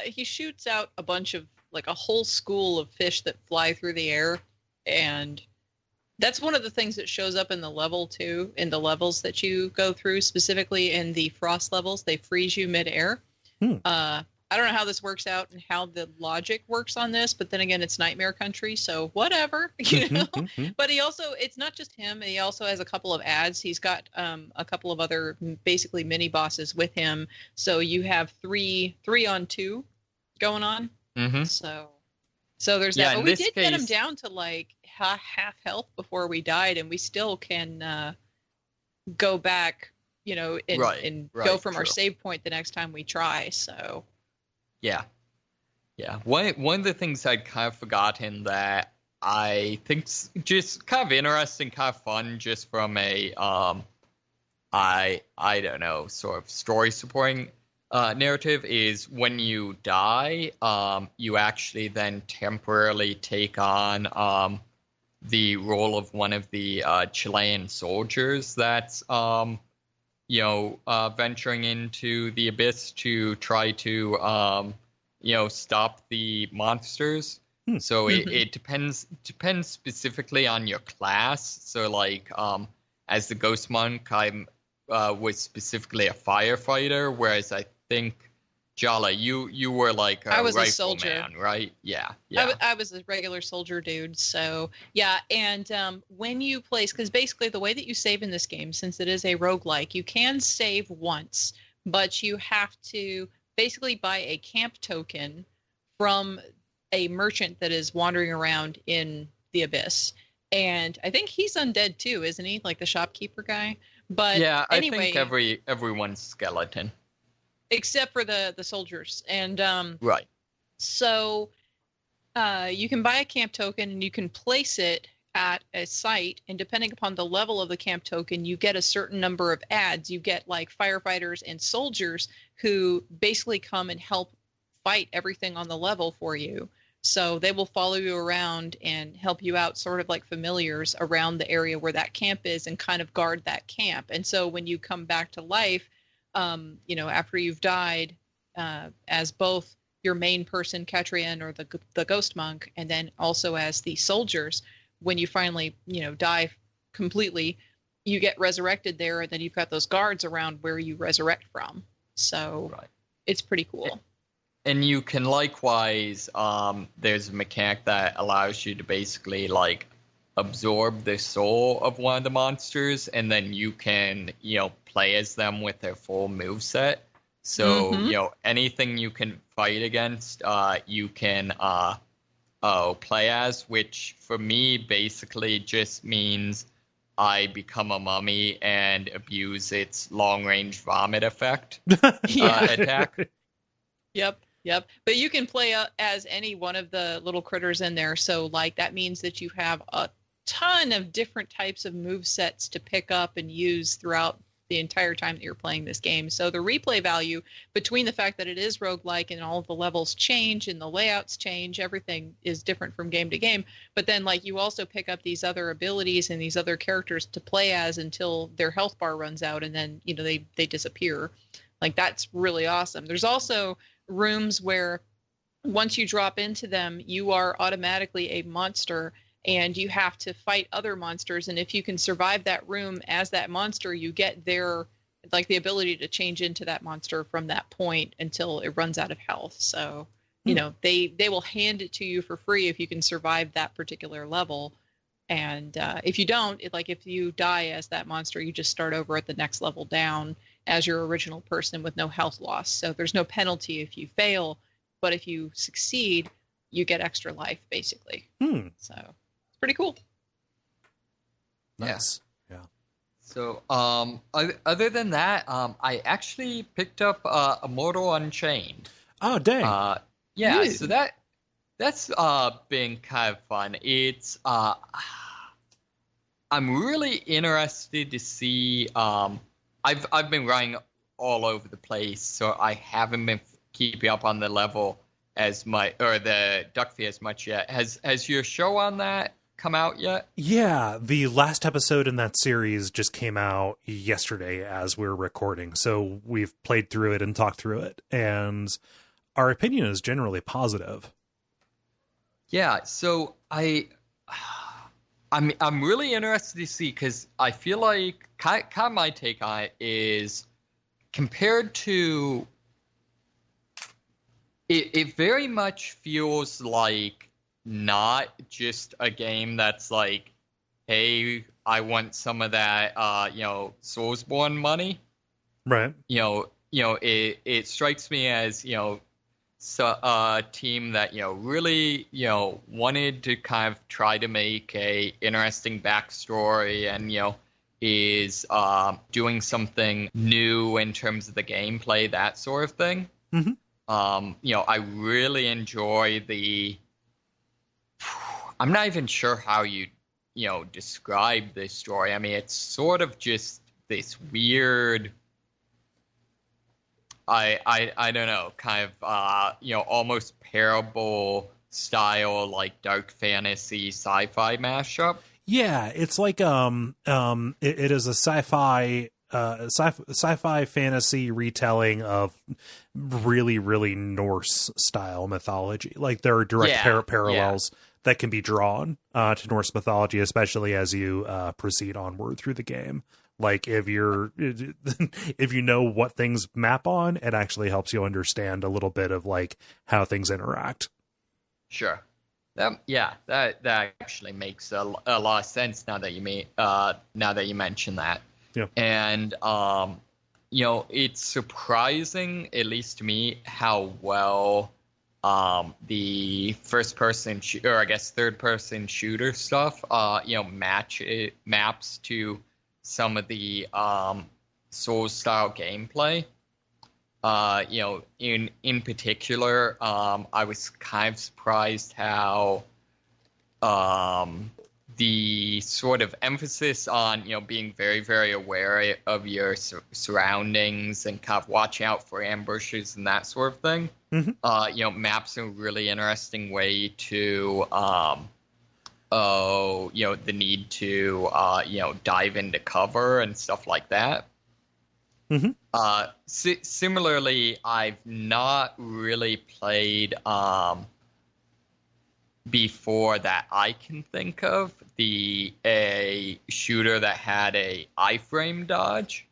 S3: he shoots out a bunch of like a whole school of fish that fly through the air, and that's one of the things that shows up in the level too, in the levels that you go through, specifically in the frost levels. They freeze you midair. I don't know how this works out and how the logic works on this, but then again, it's Nightmare Country, so whatever, you know. But it's not just him. He also has a couple of ads. He's got a couple of other basically mini bosses with him. So you have three on two going on. So there's that. But we did get him down to like half health before we died, and we still can go back, you know, and go from our save point the next time we try. So.
S2: Yeah. One of the things I'd kind of forgotten that I think's just kind of interesting, kind of fun, just from a I don't know, sort of story supporting narrative, is when you die, you actually then temporarily take on the role of one of the Chilean soldiers that's venturing into the abyss to try to, stop the monsters. So it depends specifically on your class. So like, as the Ghost Monk, I was specifically a firefighter, whereas I think Jala, you were like
S3: I was a soldier,
S2: right? Yeah.
S3: I was a regular soldier dude. So yeah, and when you place, because basically the way that you save in this game, since it is a roguelike, you can save once, but you have to basically buy a camp token from a merchant that is wandering around in the abyss. And I think he's undead too, isn't he? Like the shopkeeper guy. But
S2: yeah,
S3: anyway,
S2: I think everyone's skeleton.
S3: Except for the soldiers. And
S2: right.
S3: So you can buy a camp token and you can place it at a site, and depending upon the level of the camp token, you get a certain number of ads. You get like firefighters and soldiers who basically come and help fight everything on the level for you. So they will follow you around and help you out, sort of like familiars around the area where that camp is, and kind of guard that camp. And so when you come back to life, after you've died, as both your main person, Catrian, or the Ghost Monk, and then also as the soldiers, when you finally, die completely, you get resurrected there, and then you've got those guards around where you resurrect from. So It's pretty cool.
S2: And you can likewise, there's a mechanic that allows you to basically like absorb the soul of one of the monsters, and then you can, play as them with their full moveset. So, anything you can fight against, you can play as, which for me basically just means I become a mummy and abuse its long-range vomit effect attack.
S3: Yep. But you can play as any one of the little critters in there. So, like, that means that you have a ton of different types of movesets to pick up and use throughout the entire time that you're playing this game. So the replay value, between the fact that it is roguelike and all of the levels change and the layouts change, everything is different from game to game. But then, like, you also pick up these other abilities and these other characters to play as until their health bar runs out, and then, they disappear. Like, that's really awesome. There's also rooms where once you drop into them, you are automatically a monster, and you have to fight other monsters. And if you can survive that room as that monster, you get the ability to change into that monster from that point until it runs out of health. So, they will hand it to you for free if you can survive that particular level. And if you don't, if you die as that monster, you just start over at the next level down as your original person with no health loss. So there's no penalty if you fail, but if you succeed, you get extra life, basically. So it's pretty cool.
S1: Nice. Yeah.
S2: So other than that, I actually picked up Immortal Unchained.
S1: Oh, dang.
S2: Yeah, Ooh. So that's been kind of fun. It's I'm really interested to see. I've been running all over the place, so I haven't been keeping up on the level as much, or the Duckfeed as much yet. Has your show on that come out yet?
S1: Yeah, the last episode in that series just came out yesterday as we're recording. So we've played through it and talked through it, and our opinion is generally positive.
S2: Yeah, so I'm really interested to see, because I feel like kind of my take on it is, compared to it very much feels like not just a game that's like, hey, I want some of that Soulsborne money.
S1: Right.
S2: It strikes me as, a team that, really, wanted to kind of try to make a interesting backstory, and, is doing something new in terms of the gameplay, that sort of thing.
S1: Mm-hmm.
S2: I really enjoy I'm not even sure how you describe this story. I mean, it's sort of just this weird, I don't know, kind of almost parable style, like dark fantasy sci-fi mashup.
S1: Yeah, it's like it is a sci-fi fantasy retelling of really, really Norse style mythology. Like, there are direct parallels that can be drawn to Norse mythology, especially as you proceed onward through the game. Like, if you know what things map on, it actually helps you understand a little bit of like how things interact.
S2: Sure. That actually makes a lot of sense now that you mention that.
S1: Yeah.
S2: And it's surprising, at least to me, how well the third person shooter stuff maps to some of the Souls style gameplay. In particular, I was kind of surprised how the sort of emphasis on, being very, very aware of your surroundings and kind of watching out for ambushes and that sort of thing, maps in a really interesting way to, the need to, dive into cover and stuff like that.
S1: Mm-hmm.
S2: Similarly, I've not really played before that I can think of a shooter that had a iframe dodge.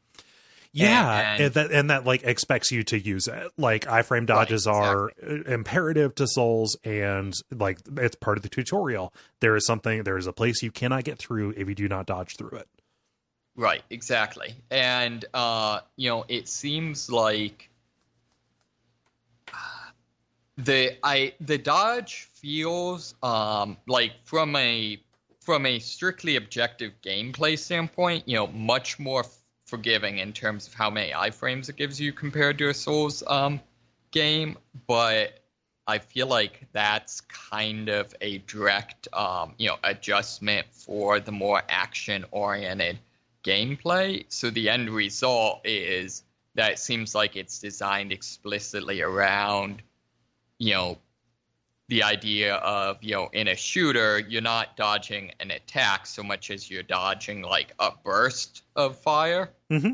S1: Yeah, and that like expects you to use it. Like, iframe dodges are imperative to Souls, and like it's part of the tutorial. There is a place you cannot get through if you do not dodge through it.
S2: Right, exactly. And it seems like the dodge feels like from a strictly objective gameplay standpoint, much more forgiving in terms of how many iframes it gives you compared to a Souls game, but I feel like that's kind of a direct adjustment for the more action oriented gameplay. So the end result is that it seems like it's designed explicitly around the idea of, in a shooter, you're not dodging an attack so much as you're dodging like a burst of fire.
S1: Mm-hmm.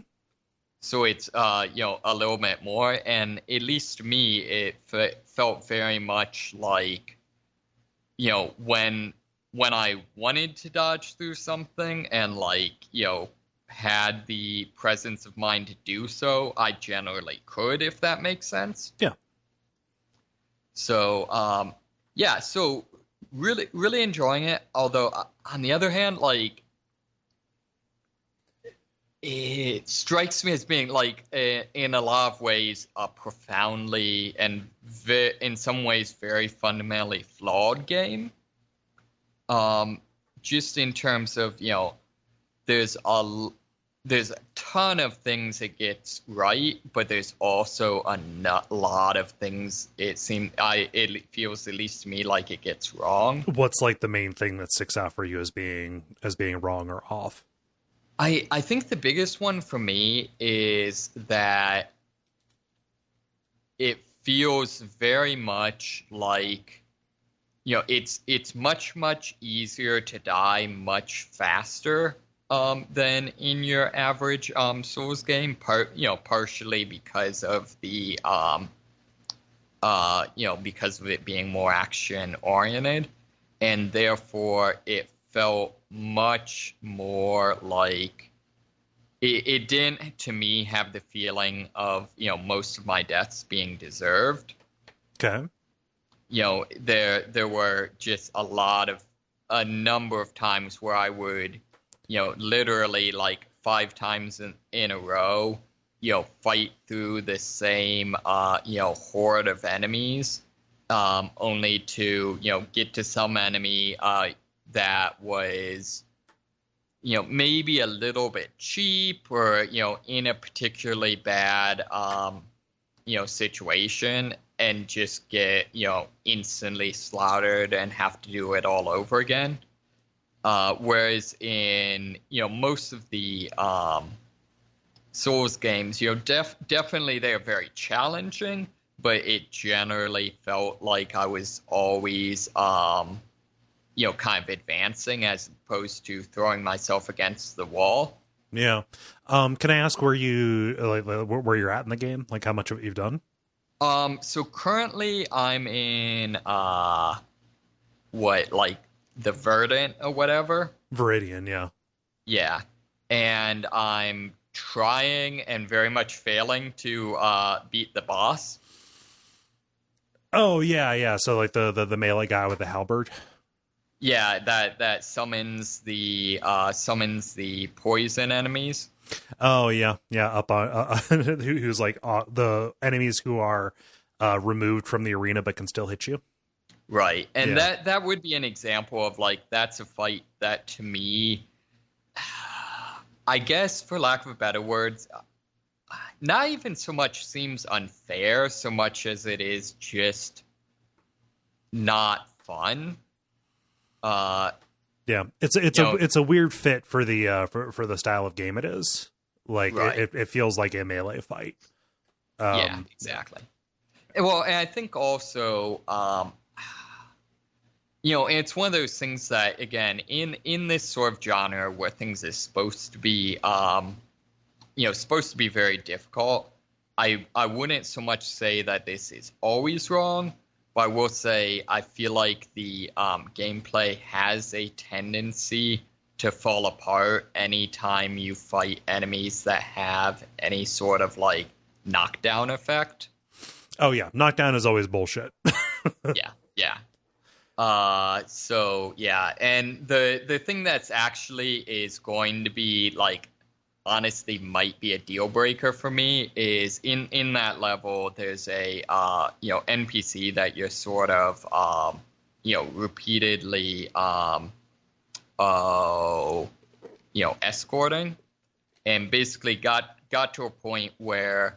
S2: So it's a little bit more, and at least to me it felt very much like when I wanted to dodge through something and had the presence of mind to do so, I generally could, if that makes sense.
S1: Yeah.
S2: So, so really, really enjoying it. Although, on the other hand, it strikes me as being, in a lot of ways, a profoundly and in some ways very fundamentally flawed game. Just in terms of, there's a ton of things it gets right, but there's also a lot of things it feels, at least to me, like it gets wrong.
S1: What's like the main thing that sticks out for you as being wrong or off?
S2: I think the biggest one for me is that it feels very much like, it's much easier to die much faster than in your average Souls game. Partially because of the because of it being more action oriented, and therefore it felt much more like it didn't, to me, have the feeling of most of my deaths being deserved.
S1: Okay.
S2: There were just a number of times where I would, literally like 5 times in a row, fight through the same, horde of enemies, only to, get to some enemy that was, maybe a little bit cheap or, in a particularly bad, situation, and just get, instantly slaughtered and have to do it all over again. Whereas in, most of the Souls games, definitely they're very challenging, but it generally felt like I was always, kind of advancing as opposed to throwing myself against the wall.
S1: Yeah. Can I ask where where you're at in the game? Like how much of it you've done?
S2: So currently I'm in, the Verdant or whatever?
S1: Viridian, yeah.
S2: Yeah. And I'm trying and very much failing to beat the boss.
S1: Oh, yeah. So like the melee guy with the halberd?
S2: Yeah, that summons the poison enemies.
S1: Oh, yeah. Up on who's like the enemies who are removed from the arena but can still hit you.
S2: Right, and
S1: yeah.
S2: that would be an example of like that's a fight that to me, I guess for lack of better words, not even so much seems unfair so much as it is just not fun.
S1: Yeah, it's a weird fit for the for the style of game it is. Like right. it feels like a melee fight.
S2: Yeah, exactly. Well, and I think also, it's one of those things that, again, in this sort of genre where things is supposed to be, supposed to be very difficult, I wouldn't so much say that this is always wrong, but I will say I feel like the gameplay has a tendency to fall apart anytime you fight enemies that have any sort of like knockdown effect.
S1: Oh yeah, knockdown is always bullshit.
S2: Yeah. So yeah, and the thing that's actually is going to be like honestly might be a deal breaker for me is in that level there's a NPC that you're sort of repeatedly escorting, and basically got to a point where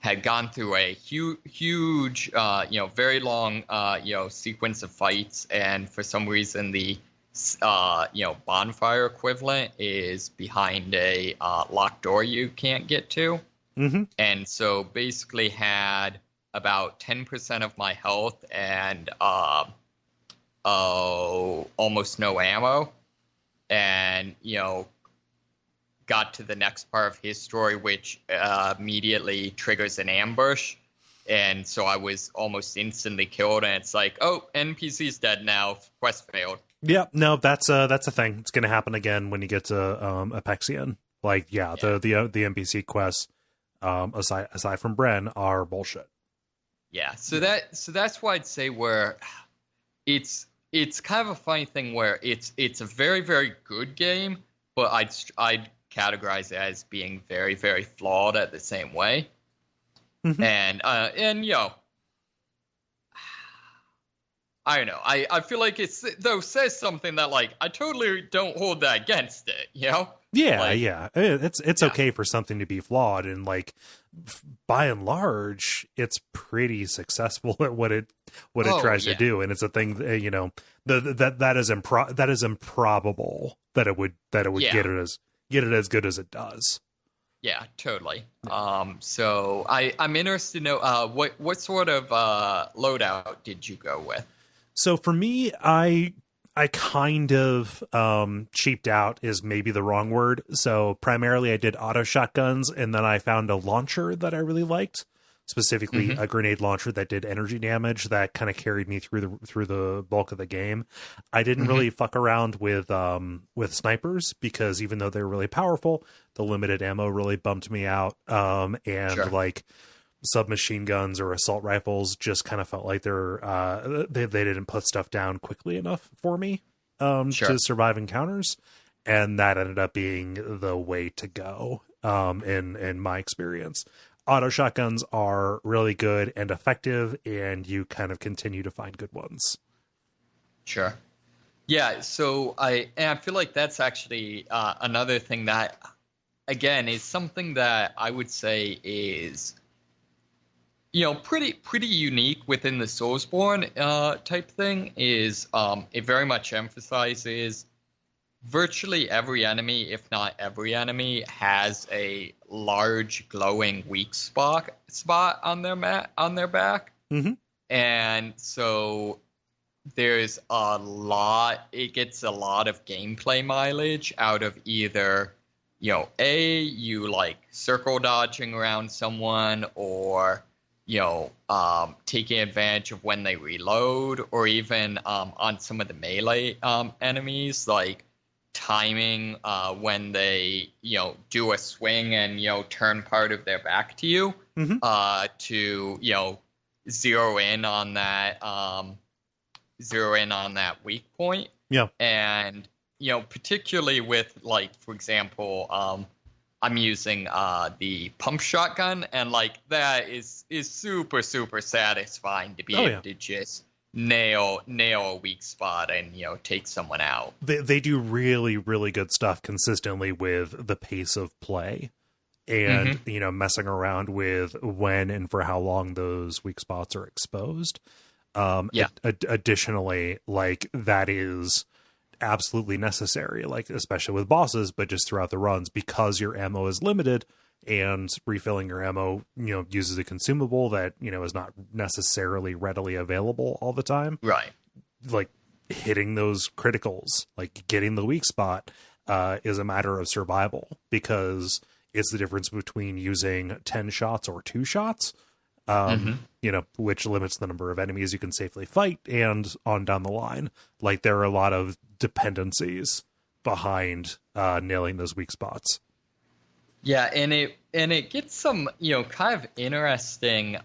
S2: had gone through a huge very long sequence of fights, and for some reason the bonfire equivalent is behind a locked door you can't get to.
S1: Mm-hmm.
S2: And so basically had about 10% of my health and almost no ammo, and got to the next part of his story, which immediately triggers an ambush. And so I was almost instantly killed, and it's like, oh, NPC's dead now, quest failed.
S1: Yeah, no, that's a thing. It's going to happen again when you get to Apexian. Like, yeah. The NPC quests, aside from Bren, are bullshit.
S2: Yeah, so that's why I'd say where it's kind of a funny thing where it's a very, very good game, but I'd categorize it as being very, very flawed at the same way.
S1: Mm-hmm.
S2: And I don't know. I feel like it says something that like I totally don't hold that against it. Yeah.
S1: It's okay for something to be flawed, and like by and large, it's pretty successful at what it tries to do, and it's a thing that is improbable that it would get it as good as it does.
S2: Yeah, totally. So I'm interested to know what sort of loadout did you go with?
S1: So for me, I kind of cheaped out is maybe the wrong word. So primarily I did auto shotguns, and then I found a launcher that I really liked, specifically a grenade launcher that did energy damage that kind of carried me through the bulk of the game. I didn't really fuck around with snipers because even though they're really powerful, the limited ammo really bumped me out. And like submachine guns or assault rifles just kind of felt like they didn't put stuff down quickly enough for me to survive encounters, and that ended up being the way to go in my experience. Auto shotguns are really good and effective, and you kind of continue to find good ones.
S2: Sure. Yeah, so I feel like that's actually another thing that, again, is something that I would say is, pretty unique within the Soulsborne type thing. Is it very much emphasizes virtually every enemy, if not every enemy, has a large glowing weak spot on their back. And so there's it gets a lot of gameplay mileage out of either, you like circle dodging around someone, or taking advantage of when they reload, or even on some of the melee enemies, like timing when they do a swing and turn part of their back to you to zero in on that weak point. And particularly with, like, for example, I'm using the pump shotgun, and like that is super satisfying to be able to just nail a weak spot and take someone out.
S1: They do really good stuff consistently with the pace of play, and messing around with when and for how long those weak spots are exposed. Additionally, like, that is absolutely necessary, like especially with bosses, but just throughout the runs, because your ammo is limited, and refilling your ammo uses a consumable that is not necessarily readily available all the time.
S2: Right.
S1: Like, hitting those criticals, like getting the weak spot, is a matter of survival, because it's the difference between using 10 shots or 2 shots, which limits the number of enemies you can safely fight, and on down the line. Like, there are a lot of dependencies behind nailing those weak spots.
S2: Yeah, and it gets some kind of interesting.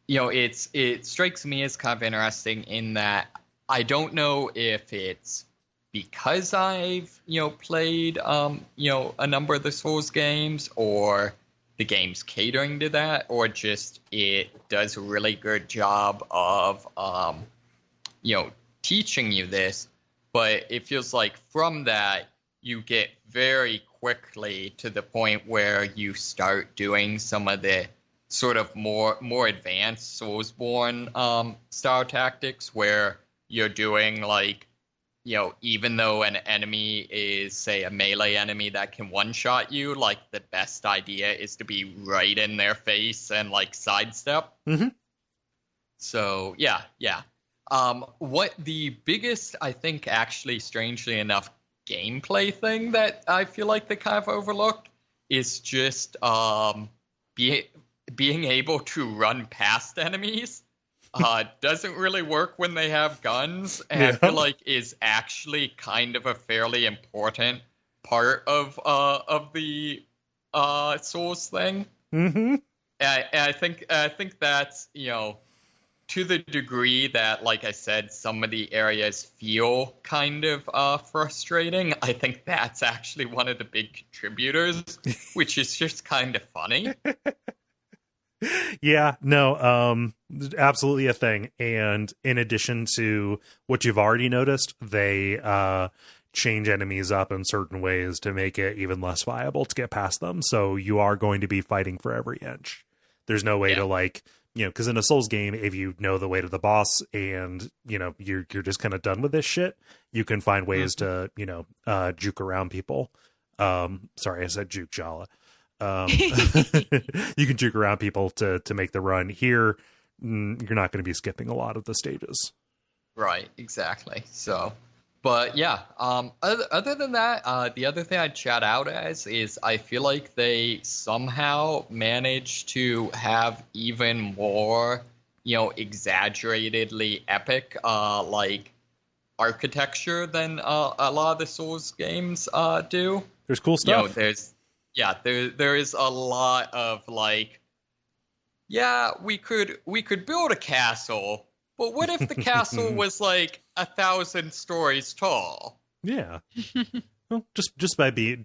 S2: It strikes me as kind of interesting in that I don't know if it's because I've played a number of the Souls games, or the game's catering to that, or just it does a really good job of teaching you this. But it feels like from that you get very quickly to the point where you start doing some of the sort of more advanced Soulsborne style tactics, where you're doing, like, even though an enemy is, say, a melee enemy that can one-shot you, like, the best idea is to be right in their face and, like, sidestep. So, yeah. What the biggest, I think, actually, strangely enough, gameplay thing that I feel like they kind of overlooked is just being able to run past enemies. Doesn't really work when they have guns, and I feel like is actually kind of a fairly important part of the Souls thing. And I think that's to the degree that, like I said, some of the areas feel kind of frustrating. I think that's actually one of the big contributors, which is just kind of funny.
S1: Yeah, no, absolutely a thing. And in addition to what you've already noticed, they change enemies up in certain ways to make it even less viable to get past them. So you are going to be fighting for every inch. There's no way to, like, because in a Souls game, if you know the way to the boss and, you're just kind of done with this shit, you can find ways to, juke around people. Sorry, I said juke Jala. You can juke around people to make the run. Here, you're not going to be skipping a lot of the stages.
S2: Right, exactly. So, but yeah, other than that, the other thing I'd shout out as is I feel like they somehow managed to have even more, exaggeratedly epic, like architecture than a lot of the Souls games do.
S1: There's cool stuff.
S2: There is a lot of like, we could build a castle. But what if the castle was like 1,000 stories tall?
S1: Yeah. Well, just by being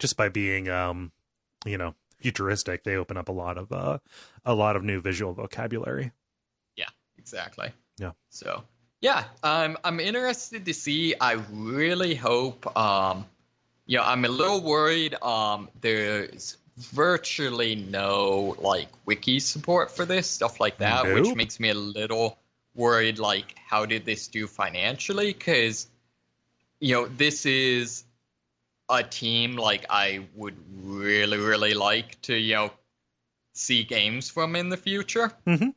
S1: futuristic, they open up a lot of new visual vocabulary.
S2: Yeah, exactly.
S1: Yeah.
S2: So yeah, I'm interested to see. I really hope. I'm a little worried. There's virtually no like wiki support for this stuff like that, which makes me a little worried, like, how did this do financially? Because, this is a team, like, I would really, really like to, see games from in the future.
S1: Mm-hmm.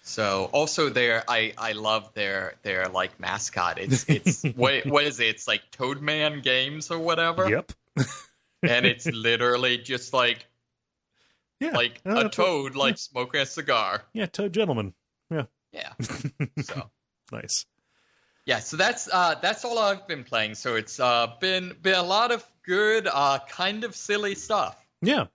S2: So, also I love their like, mascot. It's what is it? It's like Toadman Games or whatever?
S1: Yep.
S2: And it's literally just like, a toad, like, smoking a cigar.
S1: Yeah, Toad Gentleman. Yeah.
S2: Yeah. So
S1: nice.
S2: Yeah, so that's all I've been playing. So it's been a lot of good, kind of silly stuff.
S1: Yeah.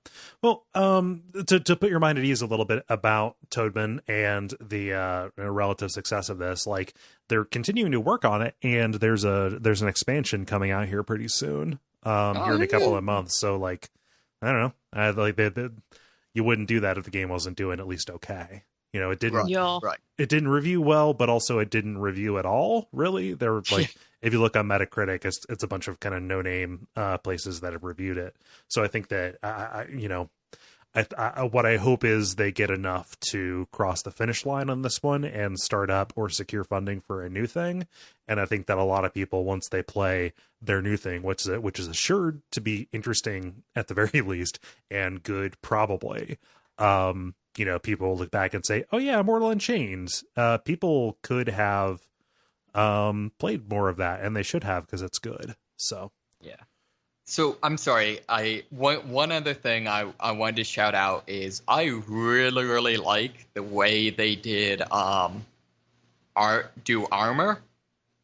S1: Well, to put your mind at ease a little bit about Toadman and the relative success of this, like they're continuing to work on it, and there's an expansion coming out here pretty soon. Here in a couple of months. So like, I don't know. You wouldn't do that if the game wasn't doing at least okay. It didn't.
S2: Right.
S1: It didn't review well, but also it didn't review at all. Really, there were like, if you look on Metacritic, it's a bunch of kind of no name places that have reviewed it. So I think that what I hope is they get enough to cross the finish line on this one and start up or secure funding for a new thing. And I think that a lot of people, once they play their new thing, which is assured to be interesting at the very least and good probably. People will look back and say, oh yeah, Immortal Unchained. People could have played more of that, and they should have, because it's good. So
S2: yeah. So I'm sorry. One other thing I wanted to shout out is I really, really like the way they did armor,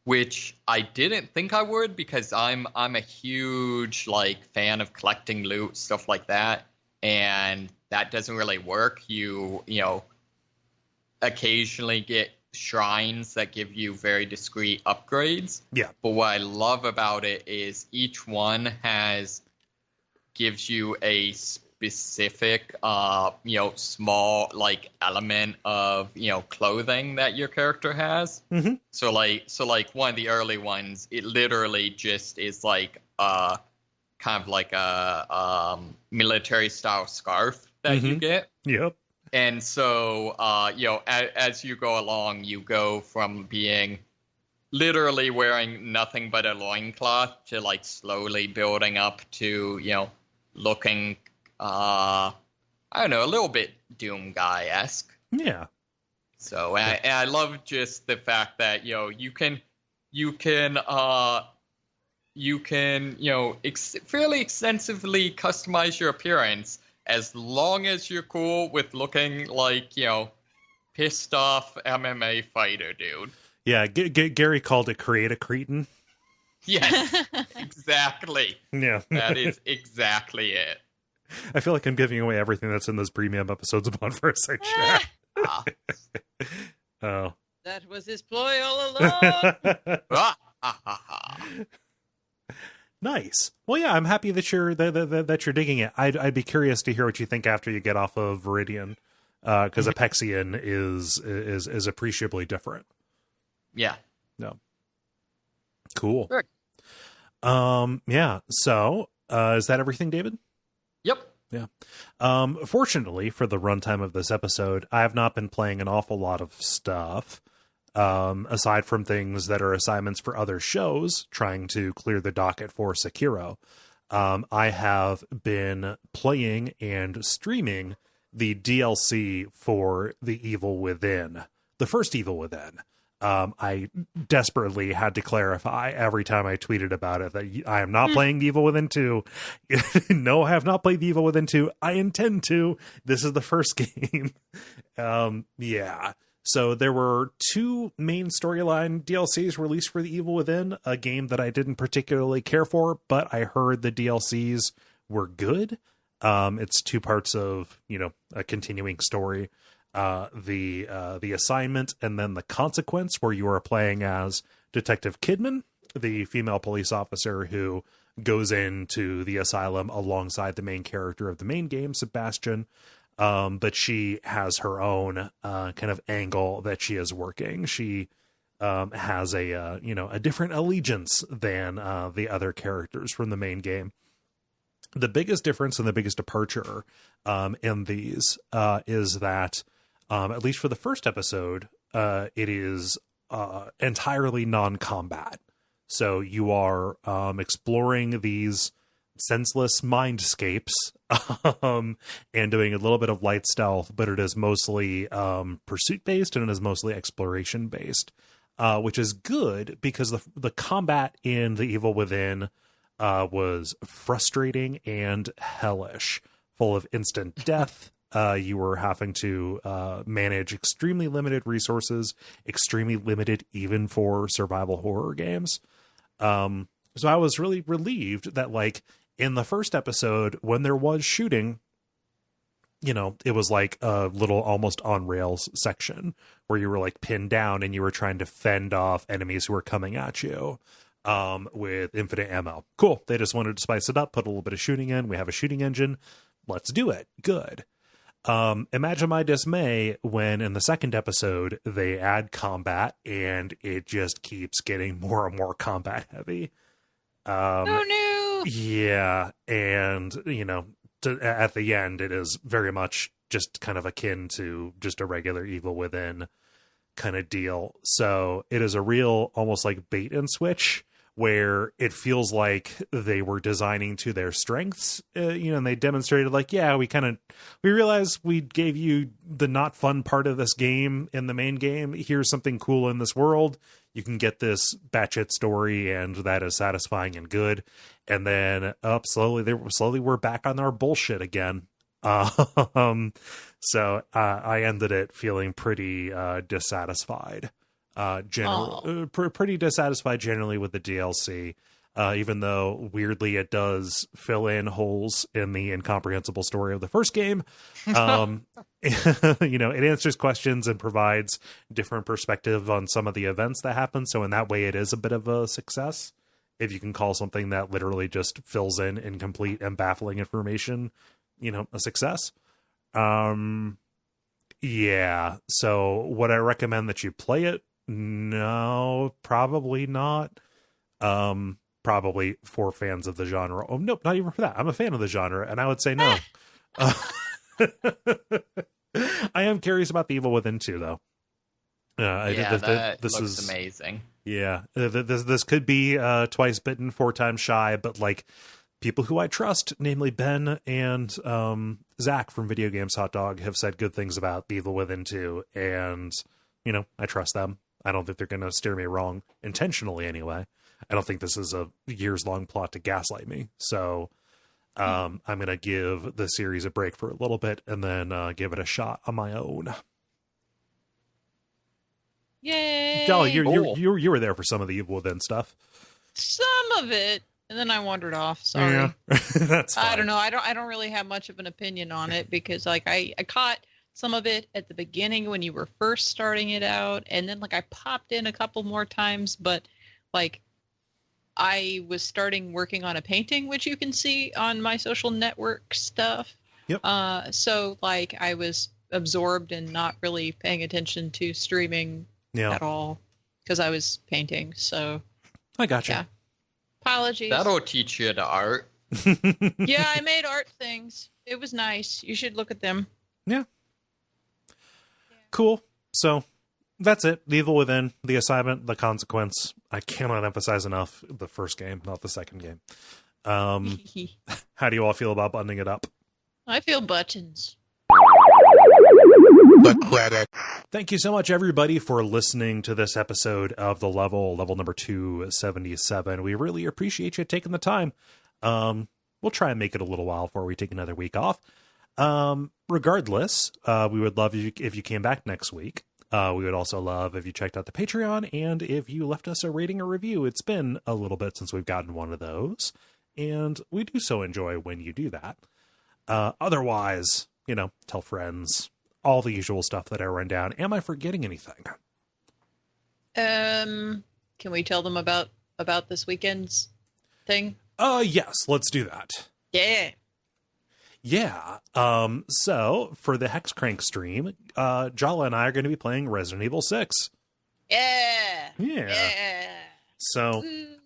S2: which I didn't think I would, because I'm a huge like fan of collecting loot, stuff like that, and that doesn't really work. You occasionally get shrines that give you very discrete upgrades.
S1: Yeah.
S2: But what I love about it is each one gives you a specific, small like element of, clothing that your character has.
S1: Mm-hmm.
S2: So like one of the early ones, it literally just is like kind of like a military style scarf that you get.
S1: Yep.
S2: And so, as you go along, you go from being literally wearing nothing but a loincloth to like slowly building up to, looking, I don't know, a little bit Doom Guy-esque.
S1: Yeah.
S2: So, and I love just the fact that, you can fairly extensively customize your appearance, as long as you're cool with looking like, pissed off MMA fighter dude.
S1: Yeah, Gary called it create a cretin.
S2: Yes, exactly.
S1: Yeah.
S2: That is exactly it.
S1: I feel like I'm giving away everything that's in those premium episodes of Bonfire Chat. Oh.
S3: That was his ploy all along.
S1: Nice. Well, yeah, I'm happy that you're digging it. I'd be curious to hear what you think after you get off of Viridian, because Apexian is appreciably different.
S2: Yeah.
S1: No. Cool.
S2: Sure.
S1: Yeah. So, is that everything, David?
S2: Yep.
S1: Yeah. Fortunately for the runtime of this episode, I have not been playing an awful lot of stuff. Aside from things that are assignments for other shows, trying to clear the docket for Sekiro. I have been playing and streaming the DLC for The Evil Within, the first Evil Within. I desperately had to clarify every time I tweeted about it that I am not playing The Evil Within 2. No, I have not played The Evil Within 2. I intend to. This is the first game. Yeah. So there were 2 main storyline DLCs released for The Evil Within, a game that I didn't particularly care for, but I heard the DLCs were good. It's 2 parts of, a continuing story. The assignment and then the consequence, where you are playing as Detective Kidman, the female police officer who goes into the asylum alongside the main character of the main game, Sebastian. But she has her own kind of angle that she is working. She has a different allegiance than the other characters from the main game. The biggest difference and the biggest departure in these is that, at least for the first episode, it is entirely non-combat. So you are exploring these senseless mindscapes and doing a little bit of light stealth, but it is mostly pursuit based and it is mostly exploration based, which is good because the combat in The Evil Within was frustrating and hellish, full of instant death. You were having to manage extremely limited resources, extremely limited even for survival horror games. So I was really relieved that, like, in the first episode, when there was shooting, it was like a little almost on rails section where you were like pinned down and you were trying to fend off enemies who were coming at you with infinite ammo. Cool. They just wanted to spice it up, put a little bit of shooting in. We have a shooting engine. Let's do it. Good. Imagine my dismay when in the second episode they add combat and it just keeps getting more and more combat heavy.
S3: Oh no.
S1: Yeah, and at the end it is very much just kind of akin to just a regular Evil Within kind of deal. So it is a real almost like bait and switch where it feels like they were designing to their strengths, and they demonstrated like, yeah, we realized we gave you the not fun part of this game in the main game. Here's something cool in this world. You can get this batshit story, and that is satisfying and good. And then slowly we're back on our bullshit again. So I ended it feeling pretty dissatisfied. Pretty dissatisfied generally with the DLC, even though weirdly it does fill in holes in the incomprehensible story of the first game. It answers questions and provides different perspective on some of the events that happen. So in that way, it is a bit of a success. If you can call something that literally just fills in incomplete and baffling information, a success. Yeah. So would I recommend that you play it? No, probably not. Probably for fans of the genre. Oh, nope, not even for that. I'm a fan of the genre, and I would say no. I am curious about The Evil Within 2, though.
S2: This looks amazing.
S1: Yeah, this could be twice bitten, 4 times shy, but like people who I trust, namely Ben and Zach from Video Games Hot Dog, have said good things about The Evil Within 2, and I trust them. I don't think they're going to steer me wrong intentionally anyway. I don't think this is a years-long plot to gaslight me. So I'm going to give the series a break for a little bit and then give it a shot on my own.
S3: Yay!
S1: Jala, you were there for some of the Evil Within stuff.
S3: Some of it, and then I wandered off. Sorry.
S1: Yeah. That's fine.
S3: I don't know. I don't really have much of an opinion on it because like I caught some of it at the beginning when you were first starting it out, and then like I popped in a couple more times, but like I was starting working on a painting, which you can see on my social network stuff.
S1: Yep.
S3: So like I was absorbed and not really paying attention to streaming at all because I was painting. So
S1: I gotcha.
S3: Yeah. Apologies.
S2: That'll teach you to art.
S3: Yeah, I made art things. It was nice. You should look at them.
S1: Yeah. Cool. So that's it. The Evil Within, the assignment, the consequence. I cannot emphasize enough the first game, not the second game. How do you all feel about buttoning it up?
S3: I feel buttons.
S1: Thank you so much, everybody, for listening to this episode of The Level number 277. We really appreciate you taking the time. We'll try and make it a little while before we take another week off. Regardless, we would love if you came back next week. We would also love if you checked out the Patreon and if you left us a rating or review. It's been a little bit since we've gotten one of those, and we do so enjoy when you do that. Otherwise, tell friends, all the usual stuff that I run down. Am I forgetting anything?
S3: Can we tell them about this weekend's thing?
S1: Yes, let's do that.
S3: Yeah.
S1: Yeah. So for the Hex Crank stream, Jala and I are going to be playing Resident Evil 6.
S3: Yeah.
S1: Yeah. So, we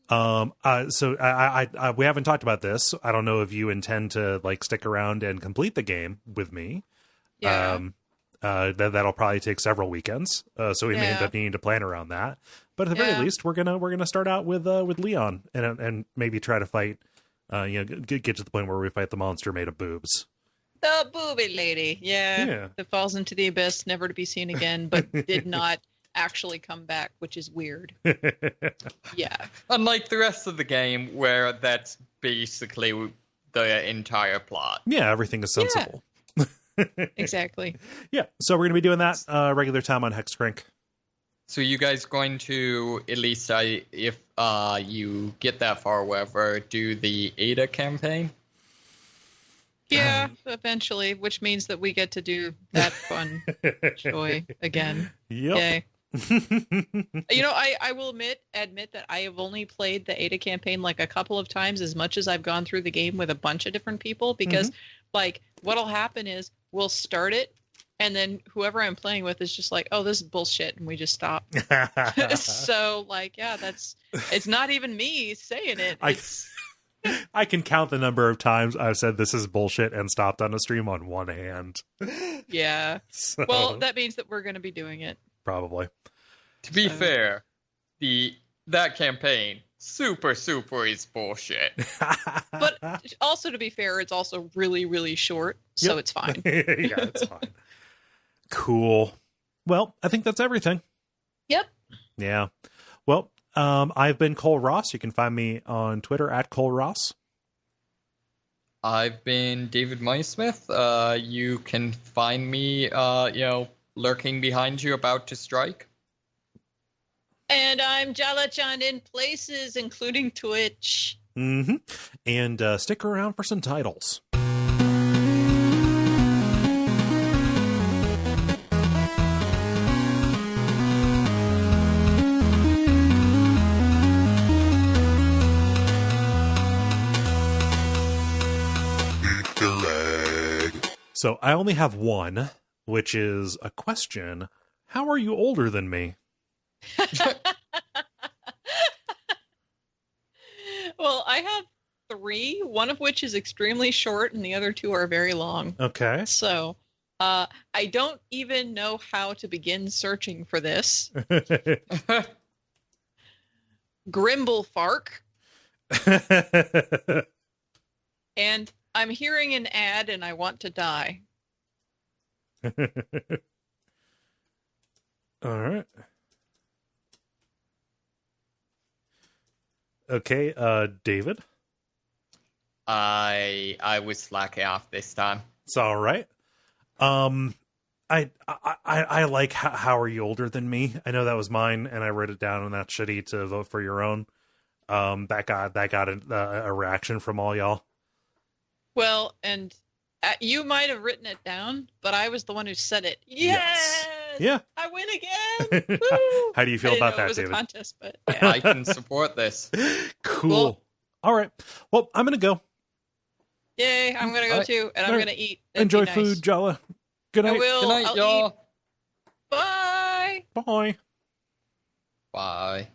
S1: haven't talked about this. I don't know if you intend to stick around and complete the game with me.
S3: Yeah.
S1: That'll probably take several weekends. So we may end up needing to plan around that. But at the very least, we're gonna start out with Leon and maybe try to fight. Get to the point where we fight the monster made of boobs.
S3: The booby lady, that falls into the abyss, never to be seen again, but did not actually come back, which is weird. Yeah.
S2: Unlike the rest of the game, where that's basically the entire plot.
S1: Yeah, everything is sensible.
S3: Yeah. Exactly.
S1: Yeah, so we're going to be doing that regular time on Hexcrank.
S2: So you guys going to, at least if you get that far, whatever, do the Ada campaign?
S3: Yeah, eventually, which means that we get to do that fun joy again.
S1: Yep.
S3: Yay. I will admit that I have only played the Ada campaign a couple of times as much as I've gone through the game with a bunch of different people, because what'll happen is we'll start it and then whoever I'm playing with is just like, oh, this is bullshit, and we just stop. So it's not even me saying it.
S1: I can count the number of times I've said this is bullshit and stopped on a stream on one hand.
S3: Yeah.
S1: So,
S3: well, that means that we're going to be doing it.
S1: Probably.
S2: To be fair, that campaign, super is bullshit.
S3: But also, to be fair, it's also really, really short, so it's fine.
S1: Yeah, it's fine. Cool. Well, I think that's everything.
S3: Yep.
S1: Yeah. Well, I've been Cole Ross. You can find me on Twitter at Cole Ross.
S2: I've been David Mysmith. You can find me, lurking behind you, about to strike.
S3: And I'm Jala-chan in places, including Twitch.
S1: Mm-hmm. And stick around for some titles. So I only have one, which is a question. How are you older than me?
S3: Well, I have 3, one of which is extremely short and the other 2 are very long.
S1: Okay.
S3: So I don't even know how to begin searching for this. Grimblefark. And I'm hearing an ad and I want to die.
S1: All right. Okay, David?
S2: I was slacking off this time.
S1: It's all right. I like how are you older than me? I know that was mine, and I wrote it down, and that's shitty to vote for your own. That got a reaction from all y'all.
S3: Well, and you might have written it down, but I was the one who said it. Yes!
S1: Yeah.
S3: I win again! Woo!
S1: How do you feel about that,
S3: it was
S1: David?
S3: A contest, but yeah.
S2: I can support this.
S1: Cool. All right. Well, I'm going to go.
S3: Yay, I'm going to go too, and I'm going to eat.
S1: Enjoy food, Jala. Good night.
S3: I will.
S2: Good night,
S3: I'll
S2: y'all.
S3: Eat. Bye!
S1: Bye.
S2: Bye.